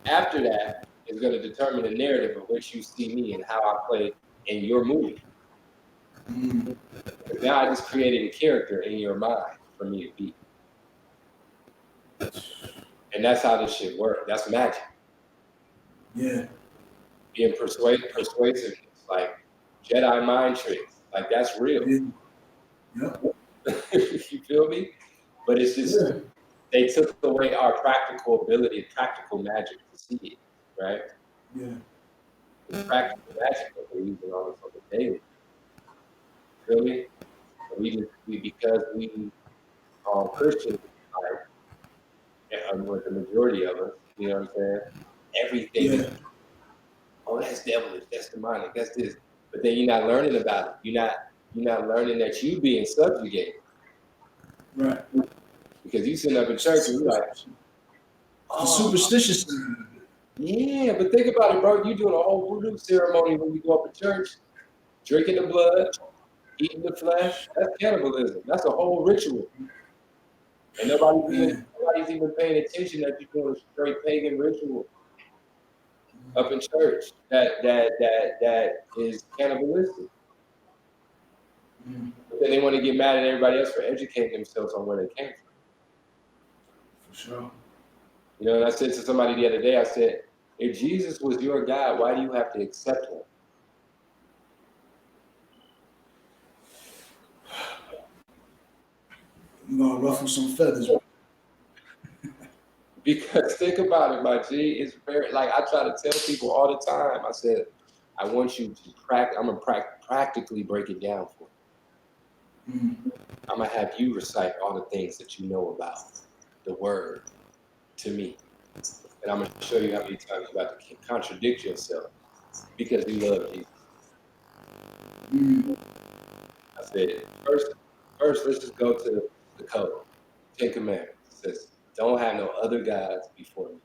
after that, is going to determine the narrative of which you see me and how I play in your movie. Now I just created a character in your mind for me to be. And that's how this shit works. That's magic. Yeah. Being persuasiveness, like Jedi mind tricks. Like, that's real. Yep. You feel me? But it's just, they took away our practical ability, practical magic to see it, right? Yeah. The practical magic that we're using on us on the daily. Feel me? Because we are Christians, with the majority of us, you know what I'm saying? Everything is, oh, that's devilish, that's demonic, that's this. But then you're not learning about it. You're not learning that you being subjugated. Right. Because you sitting up in church and you're like, the superstitious. Yeah, but think about it, bro. You doing a whole voodoo ceremony when you go up to church, drinking the blood, eating the flesh. That's cannibalism. That's a whole ritual. And nobody's even paying attention that you're doing a straight pagan ritual up in church that is cannibalistic. But then they want to get mad at everybody else for educating themselves on where they came from. For sure. You know, and I said to somebody the other day, I said, if Jesus was your God, why do you have to accept him? We're gonna ruffle some feathers. Because think about it, my G. It's very like I try to tell people all the time. I said, I want you to practice. I'm gonna practically break it down for you. Mm. I'm gonna have you recite all the things that you know about the word to me, and I'm gonna show you how many times you have to contradict yourself because you love Jesus. Mm. I said, first, let's just go to the code. 10 Commandments. It says, don't have no other gods before me.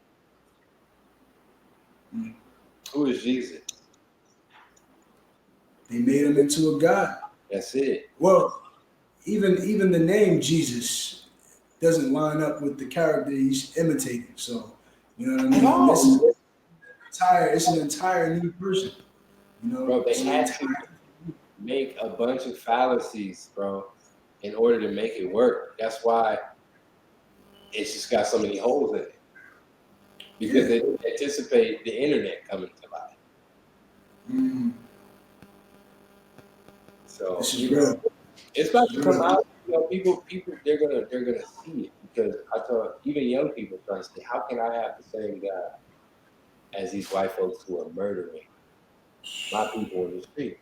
Mm. Who is Jesus? They made him into a god. That's it. Well, even the name Jesus doesn't line up with the character he's imitating. So, you know what I mean? This is it's an entire new person. You know, Bro, they it's an had entire, to make a bunch of fallacies, bro, in order to make it work. That's why it's just got so many holes in it. Because they didn't anticipate the internet coming to life. Mm. So This is real. it's about to come out. You know, people, they're gonna see it because I thought even young people trying to say, how can I have the same God as these white folks who are murdering my people in the street?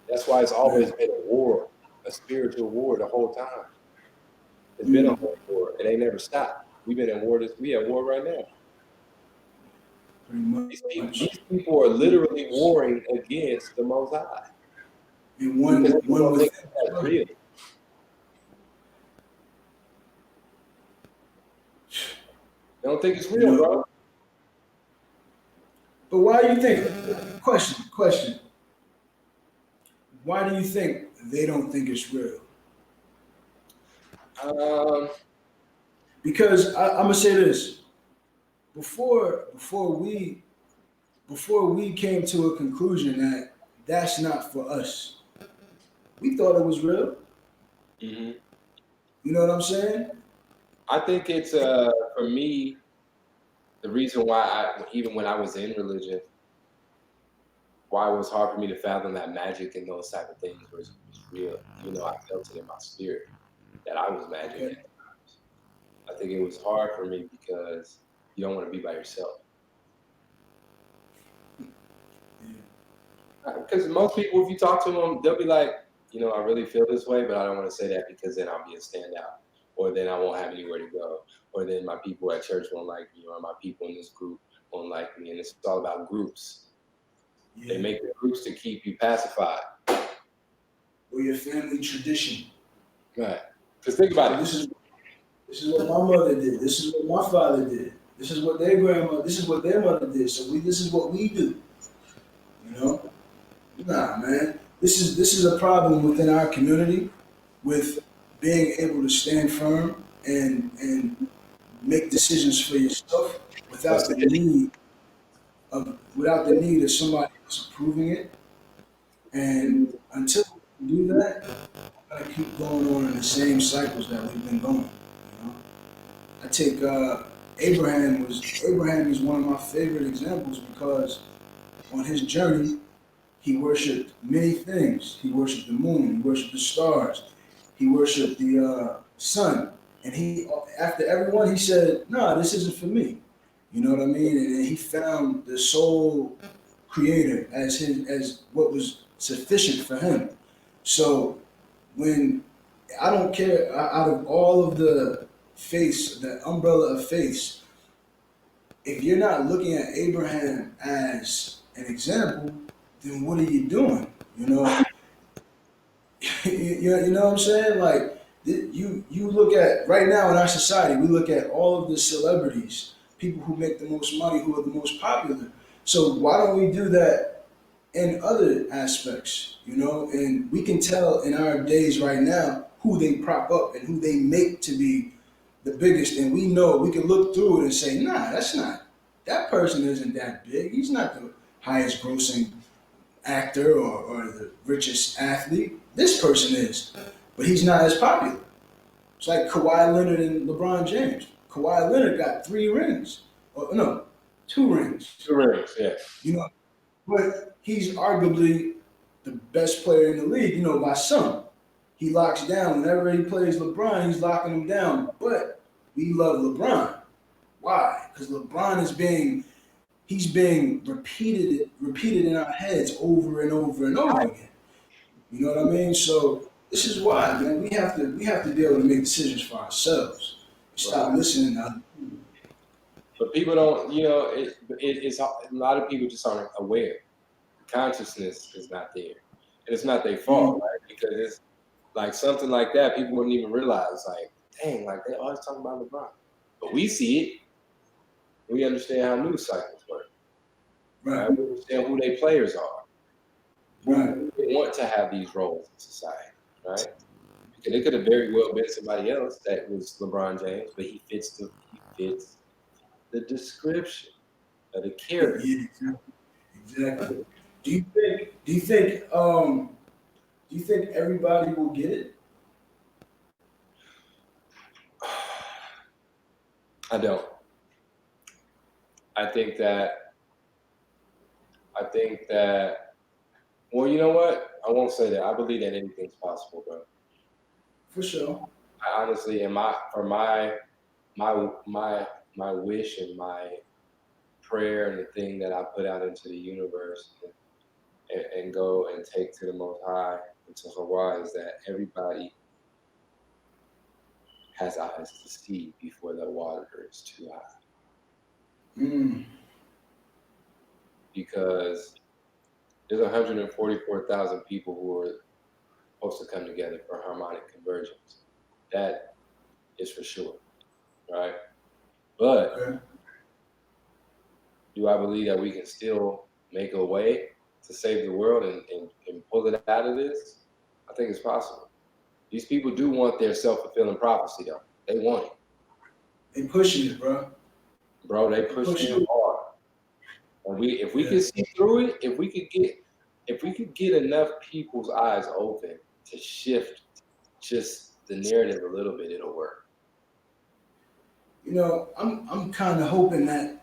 That's why it's always been a war, a spiritual war the whole time. It's been a whole war. It ain't never stopped. We've been at war. We at war right now. Pretty much. These people are literally warring against the Most High. And one Because people don't with think that's real. They don't think it's real, you know, bro. But why do you think? Question. Why do you think they don't think it's real? Because I'm gonna say this: before we came to a conclusion that that's not for us, we thought it was real. Mm-hmm. You know what I'm saying? I think it's for me the reason why even when I was in religion, why it was hard for me to fathom that magic and those type of things was real. Even though I felt it in my spirit that I was magic at times. I think it was hard for me because you don't want to be by yourself. Because most people, if you talk to them, they'll be like, you know, I really feel this way, but I don't want to say that because then I'll be a standout, or then I won't have anywhere to go, or then my people at church won't like me, or my people in this group won't like me. And it's all about groups. Yeah. They make the groups to keep you pacified. Or your family tradition. Right. Because think about it. This is what my mother did. This is what my father did. This is what their grandmother. This is what their mother did. So this is what we do. You know? Nah, man. This is a problem within our community with being able to stand firm and make decisions for yourself without the need of somebody else approving it. And until we do that, we're gonna keep going on in the same cycles that we've been going. You know? I take Abraham is one of my favorite examples because on his journey he worshipped many things. He worshipped the moon, he worshipped the stars, he worshipped the sun, and he after everyone he said, "No, this isn't for me." You know what I mean? And he found the sole creator as what was sufficient for him. So when I don't care out of all of the faiths, the umbrella of faiths, if you're not looking at Abraham as an example, then what are you doing? You know, you know what I'm saying? Like you look at right now in our society, we look at all of the celebrities, people who make the most money, who are the most popular. So why don't we do that in other aspects? You know, and we can tell in our days right now who they prop up and who they make to be the biggest, and we know we can look through it and say, nah, that's not. That person isn't that big. He's not the highest grossing actor or the richest athlete. This person is, but he's not as popular. It's like Kawhi Leonard and LeBron James. Kawhi Leonard got 3 rings. Or, no, 2 rings. 2 rings, yeah. You know, but he's arguably the best player in the league, you know, by some. he locks down. Whenever he plays LeBron, he's locking him down. But we love LeBron. Why? Because LeBron he's being repeated in our heads over and over and over again. You know what I mean? So this is why, man, we have to be able to make decisions for ourselves. Stop listening to other people. But people don't, it's a lot of people just aren't aware. Consciousness is not there, and it's not their fault, right? Because it's like something like that, people wouldn't even realize, like, dang, like they always talking about LeBron, but we see it. We understand how news cycles work. Right? We understand who their players are. Right. They want to have these roles in society, right? Because it could have very well been somebody else that was LeBron James, but he fits the description of the character. Yeah, exactly. Do you think everybody will get it? I don't. I think that, well, you know what? I won't say that. I believe that anything's possible, bro. For sure. I honestly, and my wish and my prayer and the thing that I put out into the universe and go and take to the Most High and to Hawaii is that everybody has eyes to see before the water is too high. Because there's 144,000 people who are supposed to come together for harmonic convergence. That is for sure, right? But do I believe that we can still make a way to save the world and pull it out of this? I think it's possible. These people do want their self-fulfilling prophecy, though. They want it. They pushing it, bro. Bro, they pushing it hard. And if we could see through it, if we could get enough people's eyes open to shift just the narrative a little bit, it'll work. You know, I'm kind of hoping that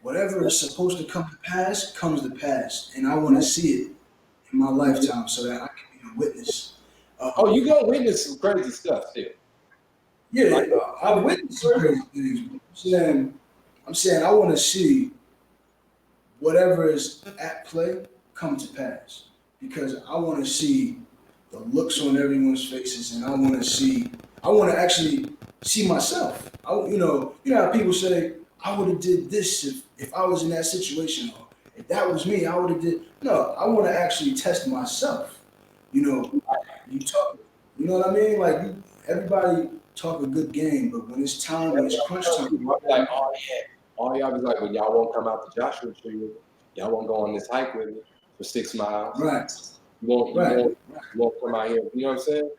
whatever is supposed to come to pass comes to pass, and I want to see it in my lifetime so that I can be a witness. You gonna witness some crazy stuff too. Yeah, I witnessed some crazy things. I'm saying I want to see whatever is at play come to pass, because I want to see the looks on everyone's faces, and I want to actually see myself. You know how people say, I would have did this if I was in that situation, or if that was me, I would have did. No, I want to actually test myself. You know, you talk. You know what I mean? Like everybody talk a good game, but when it's time, when it's crunch time, like, oh yeah. All y'all was like, well, y'all won't come out to Joshua Tree with me. Y'all won't go on this hike with me for 6 miles. Right. You won't come out here. You know what I'm saying?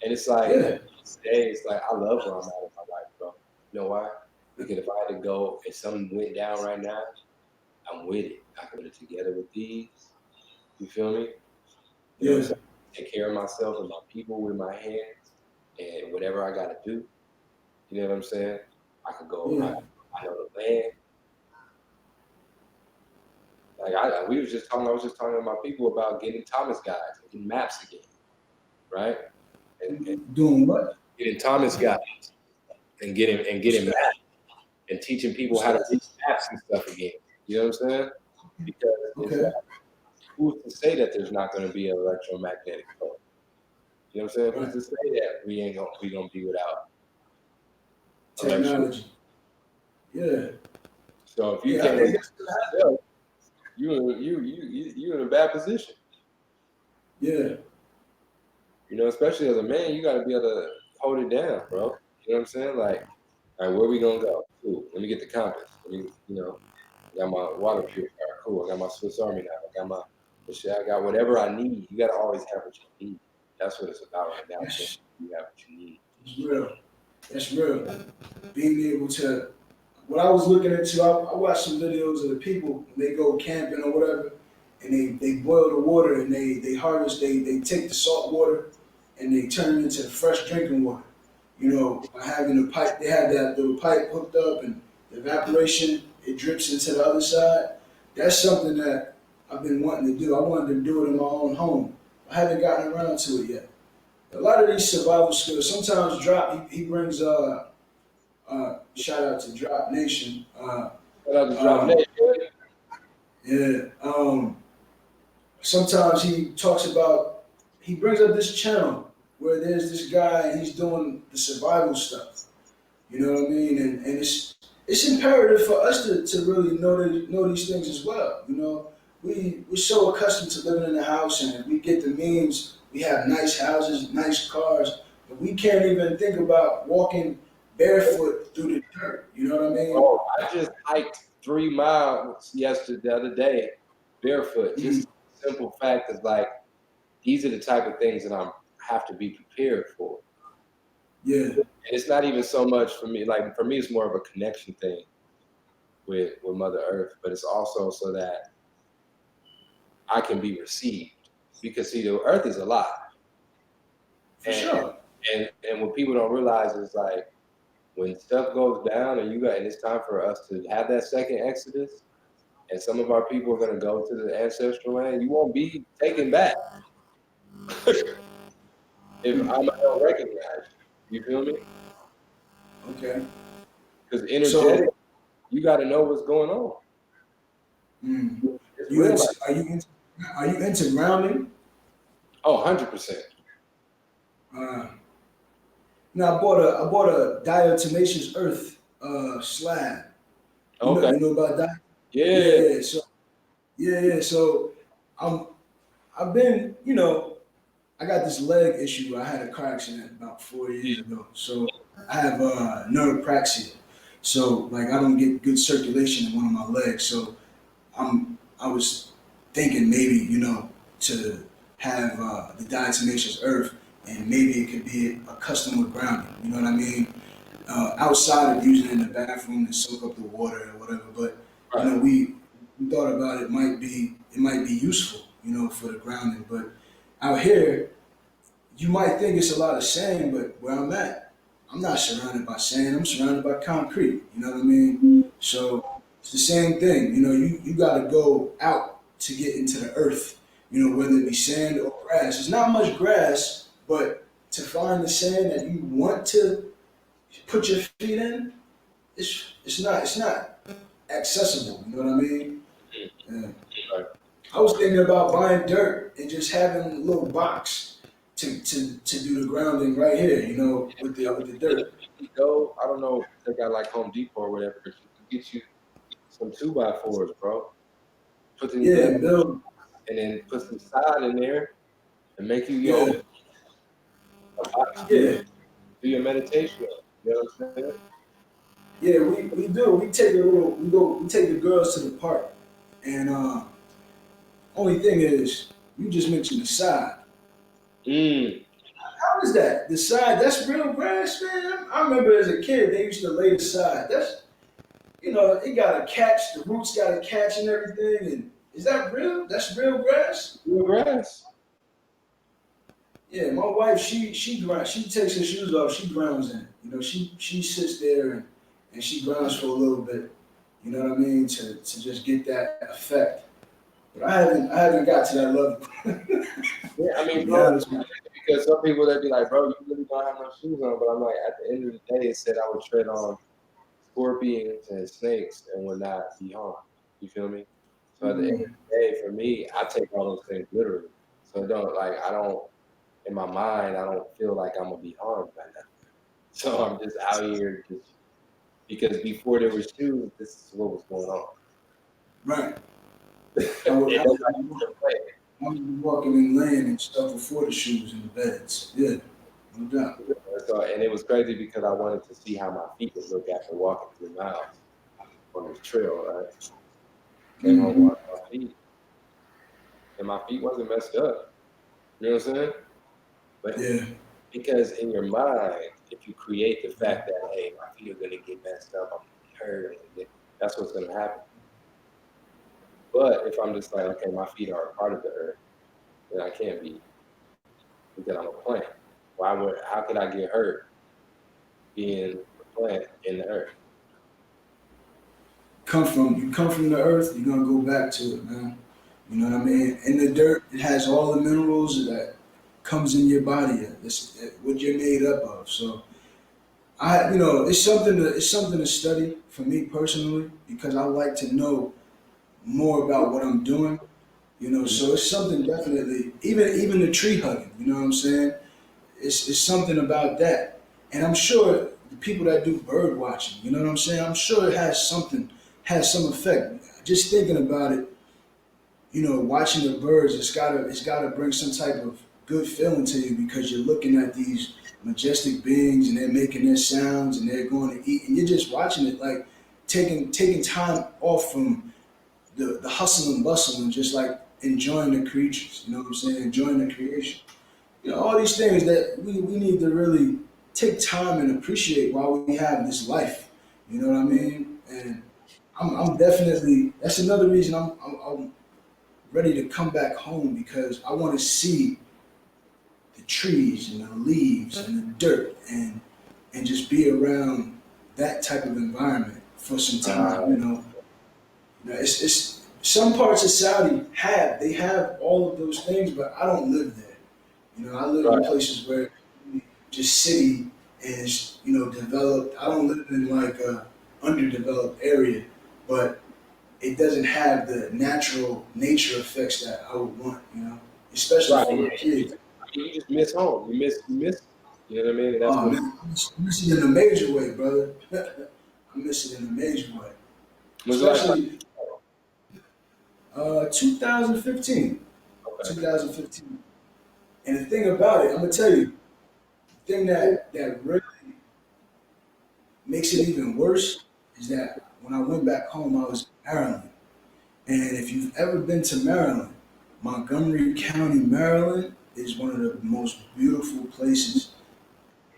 And it's like, today, it's like, I love where I'm at in my life, bro. You know why? Because if I had to go, if something went down right now, I'm with it. I can put it together with these. You feel me? You know what I'm saying? Take care of myself and my people with my hands and whatever I got to do. You know what I'm saying? I could go. Yeah. I know the land. Like I was just talking to my people about getting Thomas guides and getting maps again, right? And doing what? Getting Thomas guides and getting maps and teaching people how to read maps and stuff again. You know what I'm saying? Because who's to say that there's not going to be an electromagnetic pulse? You know what I'm saying? Who's to say that we gonna be without technology? Yeah. So if you can't, you're in a bad position. Yeah. You know, especially as a man, you got to be able to hold it down, bro. You know what I'm saying? Like, all right, where we gonna go? Cool. Let me get the compass. I got my water purifier. Cool. I got my Swiss Army knife. I got whatever I need. You got to always have what you need. That's what it's about right now. You have what you need. It's real. That's real. Being able to. What I was looking into, I watched some videos of the people when they go camping or whatever, and they boil the water and they harvest. They take the salt water and they turn it into fresh drinking water. You know, by having the pipe, they have that little pipe hooked up, and the evaporation, it drips into the other side. That's something that I've been wanting to do. I wanted to do it in my own home. I haven't gotten around to it yet. A lot of these survival skills. Sometimes Drop he brings shout out to Drop Nation. Shout out to Drop Um, Nation. yeah. Sometimes he brings up this channel where there's this guy and he's doing the survival stuff. You know what I mean? And it's imperative for us to really know these things as well. You know, we're so accustomed to living in the house and we get the means. We have nice houses, nice cars, but we can't even think about walking barefoot through the dirt. You know what I mean? Oh, I just hiked 3 miles the other day, barefoot. Just simple fact is like these are the type of things that I have to be prepared for. Yeah. And it's not even so much for me. Like for me, it's more of a connection thing with Mother Earth, but it's also so that I can be received. Because see, the Earth is alive. For sure. And what people don't realize is like when stuff goes down and it's time for us to have that second exodus, and some of our people are going to go to the ancestral land, you won't be taken back if I don't recognize you. You feel me? Okay. Because energetic, you got to know what's going on. It's real life. Are you into grounding? Oh, 100%. Now I bought a diatomaceous earth slab. Okay. You know about that? Yeah. So I've been, I got this leg issue. I had a car accident about 4 years ago. So I have neuropraxia. So like I don't get good circulation in one of my legs. So I was thinking maybe, to have the diatomaceous earth and maybe it could be a custom with grounding. You know what I mean? Outside of using it in the bathroom to soak up the water or whatever, but we thought about it might be useful, for the grounding. But out here, you might think it's a lot of sand, but where I'm at, I'm not surrounded by sand. I'm surrounded by concrete. You know what I mean? So it's the same thing. You got to go out to get into the earth. Whether it be sand or grass. There's not much grass, but to find the sand that you want to put your feet in, it's not accessible. You know what I mean? Yeah. I was thinking about buying dirt and just having a little box to do the grounding right here. With the dirt. You go, I don't know if they got like Home Depot or whatever, but you can get you some 2x4s, bro. Put them build. And then put some side in there and make you your own. Yeah. Do your meditation. You know what I'm saying? Yeah, we do. We take we take the girls to the park. And only thing is, you just mentioned the side. How is that? The side, that's real grass, man. I remember as a kid, they used to lay the side. That's, it got to catch, the roots got to catch and everything. And is that real? That's real grass? Real grass. Yeah, my wife, she takes her shoes off, she grounds in it. She sits there and she grounds for a little bit. You know what I mean? To just get that effect. But I haven't got to that level. Yeah, I mean, bro, because some people they'd be like, bro, you really don't have no shoes on. But I'm like, at the end of the day, it said I would tread on scorpions and snakes and would not be harmed. You feel me? So at the end of the day, for me, I take all those things literally. So in my mind, I don't feel like I'm gonna be harmed by that. So I'm just out here because before there was shoes, this is what was going on. Right. I was walking in land and stuff before the shoes and the beds. Yeah, no doubt. So, and it was crazy because I wanted to see how my feet would look after walking 3 miles on this trail, right? Came home, washed my feet, and my feet wasn't messed up. You know what I'm saying? But because in your mind, if you create the fact that, hey, my feet are going to get messed up, I'm going to be hurt, that's what's going to happen. But if I'm just like, okay, my feet are a part of the earth, then I can't be, because I'm a plant. How could I get hurt being a plant in the earth? You come from the earth, you're gonna go back to it, man. You know what I mean? In the dirt, it has all the minerals that comes in your body. It's what you're made up of. So it's something to study for me personally because I like to know more about what I'm doing. So it's something definitely. Even the tree hugging. You know what I'm saying? It's something about that, and I'm sure the people that do bird watching. You know what I'm saying? I'm sure it has some effect. Just thinking about it, watching the birds, it's gotta bring some type of good feeling to you because you're looking at these majestic beings and they're making their sounds and they're going to eat and you're just watching it like taking time off from the hustle and bustle and just like enjoying the creatures. You know what I'm saying? Enjoying the creation. All these things that we need to really take time and appreciate while we have this life. You know what I mean? And I'm definitely that's another reason I'm ready to come back home because I want to see the trees and the leaves and the dirt and just be around that type of environment for some time. It's some parts of Saudi have all of those things, but I don't live there. I live in Right. places where just city and it's developed. I don't live in like a underdeveloped area, but it doesn't have the natural nature effects that I would want, especially Right. for a kid. You just miss home. You miss. You know what I mean? And that's Oh what. man, I miss it in a major way, brother. I miss it in a major way, Was it like? especially 2015. Okay. 2015. And the thing about it, I'm gonna tell you, the thing that really makes it even worse is that when I went back home, I was in Maryland. And if you've ever been to Maryland, Montgomery County, Maryland is one of the most beautiful places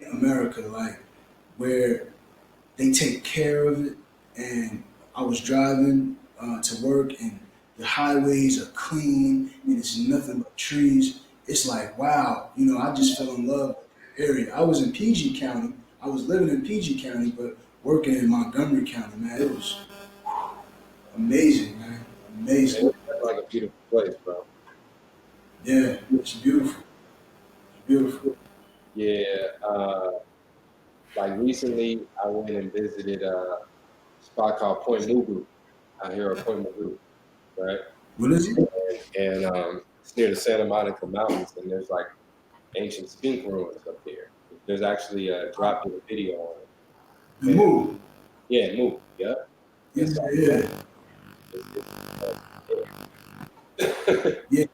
in America, like where they take care of it. And I was driving to work, and the highways are clean, and it's nothing but trees. It's like, wow, I just fell in love with the area. I was in PG County. I was living in PG County, but working in Montgomery County, man. It was amazing, man. Amazing. That's like a beautiful place, bro. Yeah, it's beautiful. It's beautiful. Yeah. Like recently, I went and visited a spot called Point Mugu out here at Point Mugu, right? What is it? And it's near the Santa Monica Mountains, and there's like ancient Sphinx ruins up there. There's actually a drop in the video on it. The And move. yeah, Mugu, yeah. Yeah, And so yeah, it's yeah.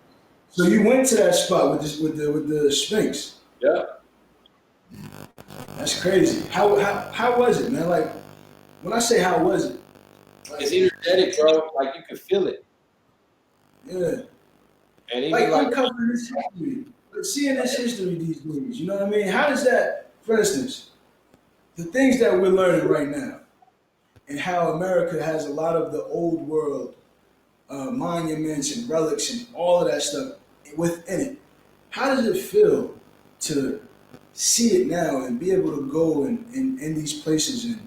So you went to that spot with the Sphinx. yeah, That's crazy. How was it, man? Like when I say how was it, it's like energetic, bro. Like you can feel it, yeah, and like even like uncovering this history, like seeing this history these days. You know what I mean? How does that, for instance, the things that we're learning right now, and how America has a lot of the old world monuments and relics and all of that stuff within it. How does it feel to see it now and be able to go in these places and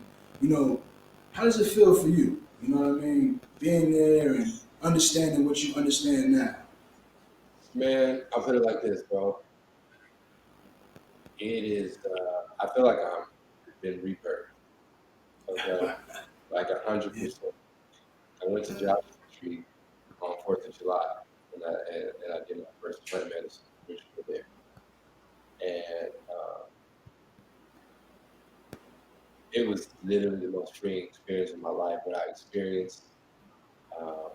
how does it feel for you? You know what I mean? Being there and understanding what you understand now. man, I'll put it like this, bro. It is. I feel like I'm been rebirthed. Okay, like 100%. I went to Joshua Tree on 4th of July, and I did my first plant medicine ritual there. And it was literally the most freeing experience of my life. What I experienced um,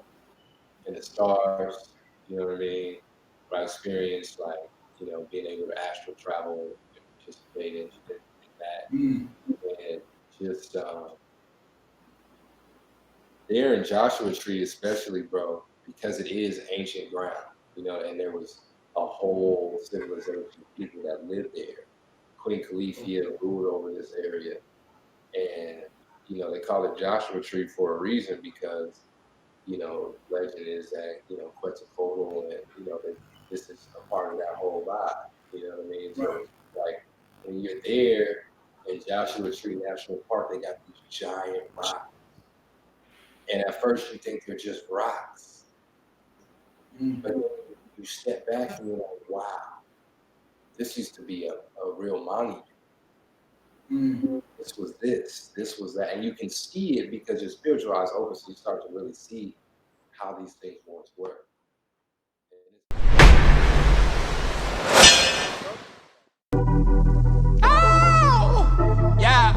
in the stars, you know what I mean? What I experienced, like, being able to astral travel and participate in shit like that. Mm. And just there in Joshua Tree, especially, bro, because it is ancient ground, and there was a whole civilization of people that lived there. Queen Califia ruled over this area. And, they call it Joshua Tree for a reason because, legend is that, Quetzalcoatl and, that this is a part of that whole vibe. You know what I mean? So Right. it's like when you're there in Joshua Tree National Park, they got these giant rocks. And at first you think they're just rocks. But you step back and you're like, wow, this used to be a real monument. This was that. And you can see it because your spiritual eyes open, so you start to really see how these things once were. Oh, yeah.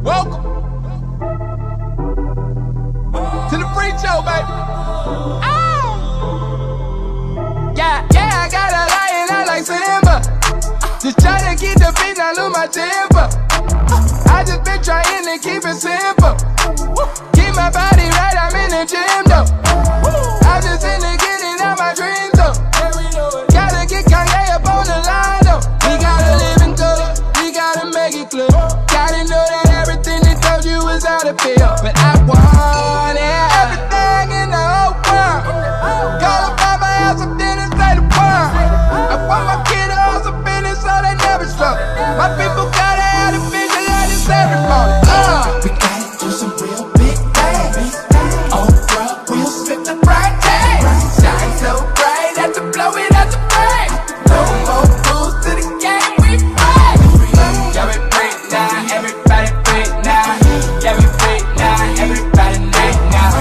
Welcome to the free show, baby. Oh, yeah, I got a lion out like Simba. Just tryna keep the beat, not lose my temper. I just been trying to keep it simple. Keep my body right, I'm in the gym though. I'm just in the getting out my dreams though. Gotta get Kanye up on the line though. We gotta live in color, we gotta make it clear. Gotta know that everything they told you was out of fear. But I want everything in the whole world. Call up by my house, I'm then inside the world. I want my kid to also finish so they never struggle. My people gotta have a vision like this every morning. We gotta do some real big things. Oh, bro, we'll spit the bright day. Shine so bright, have to blow it out the brain. No more rules to the game, we fight. Yeah, we break now, everybody break now. Yeah, we break now, everybody break now.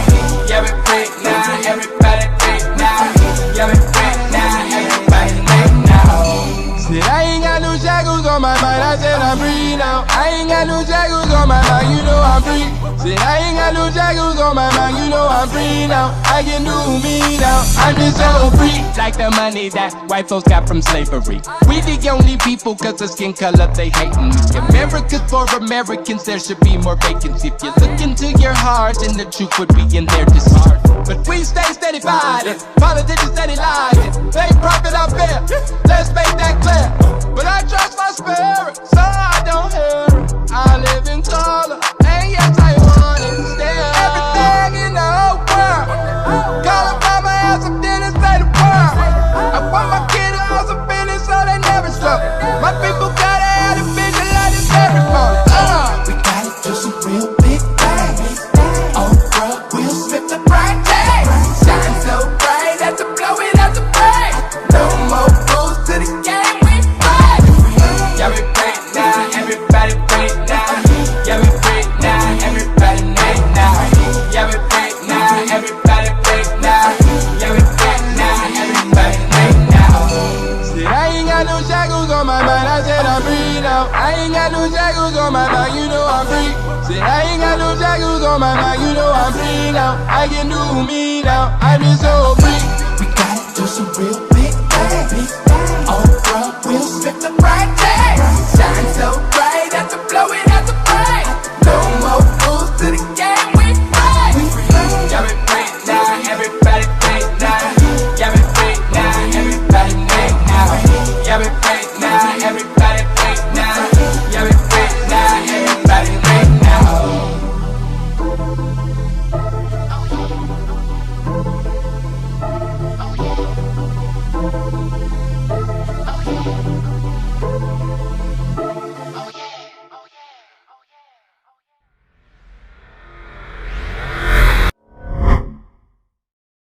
Yeah, we break now, everybody break now. Yeah, we break now, everybody break now. Said I ain't got no shackles on my mind, I said I'm free now. I ain't got no shackles on my mind, you know I'm free. Said I ain't got no shackles on my mind, you know I'm free now. I can do me now, I'm just so free. Like the money that white folks got from slavery. We the only people cause the skin color they hatin'. America's for Americans, there should be more vacancy. If you look into your heart, then the truth would be in their deceit. But we stay steady fighting, politicians steady lying. They profit out fair, let's make that clear. But I trust my spirit, so I don't hear it. I live in color, and yes I want it still. Everything in the whole world. Call up by my house, I'm then inside the world. I want my kid to also finish so they never struggle. My people gotta have a vision like this every morning. We gotta do some real big things. Oh, bro, we'll spit the bright day. Shine so bright, have to blow it out the brain. No more rules to the game, we fight. Yeah, we break now, everybody break now. Yeah, we break now, everybody break now. Yeah, we break now, everybody break now. Yeah, we break now, everybody break now. Said I ain't got no shackles on my mind, I said I'm free now. I ain't got no shackles on my mind, you know I'm free. Said I ain't got no shackles on my mind, you know I'm free now. I can do me now, I'm just so free. We gotta do some real big things. Oh, bro, we'll spit the bright day. Shine so bright, have to blow it out the brain.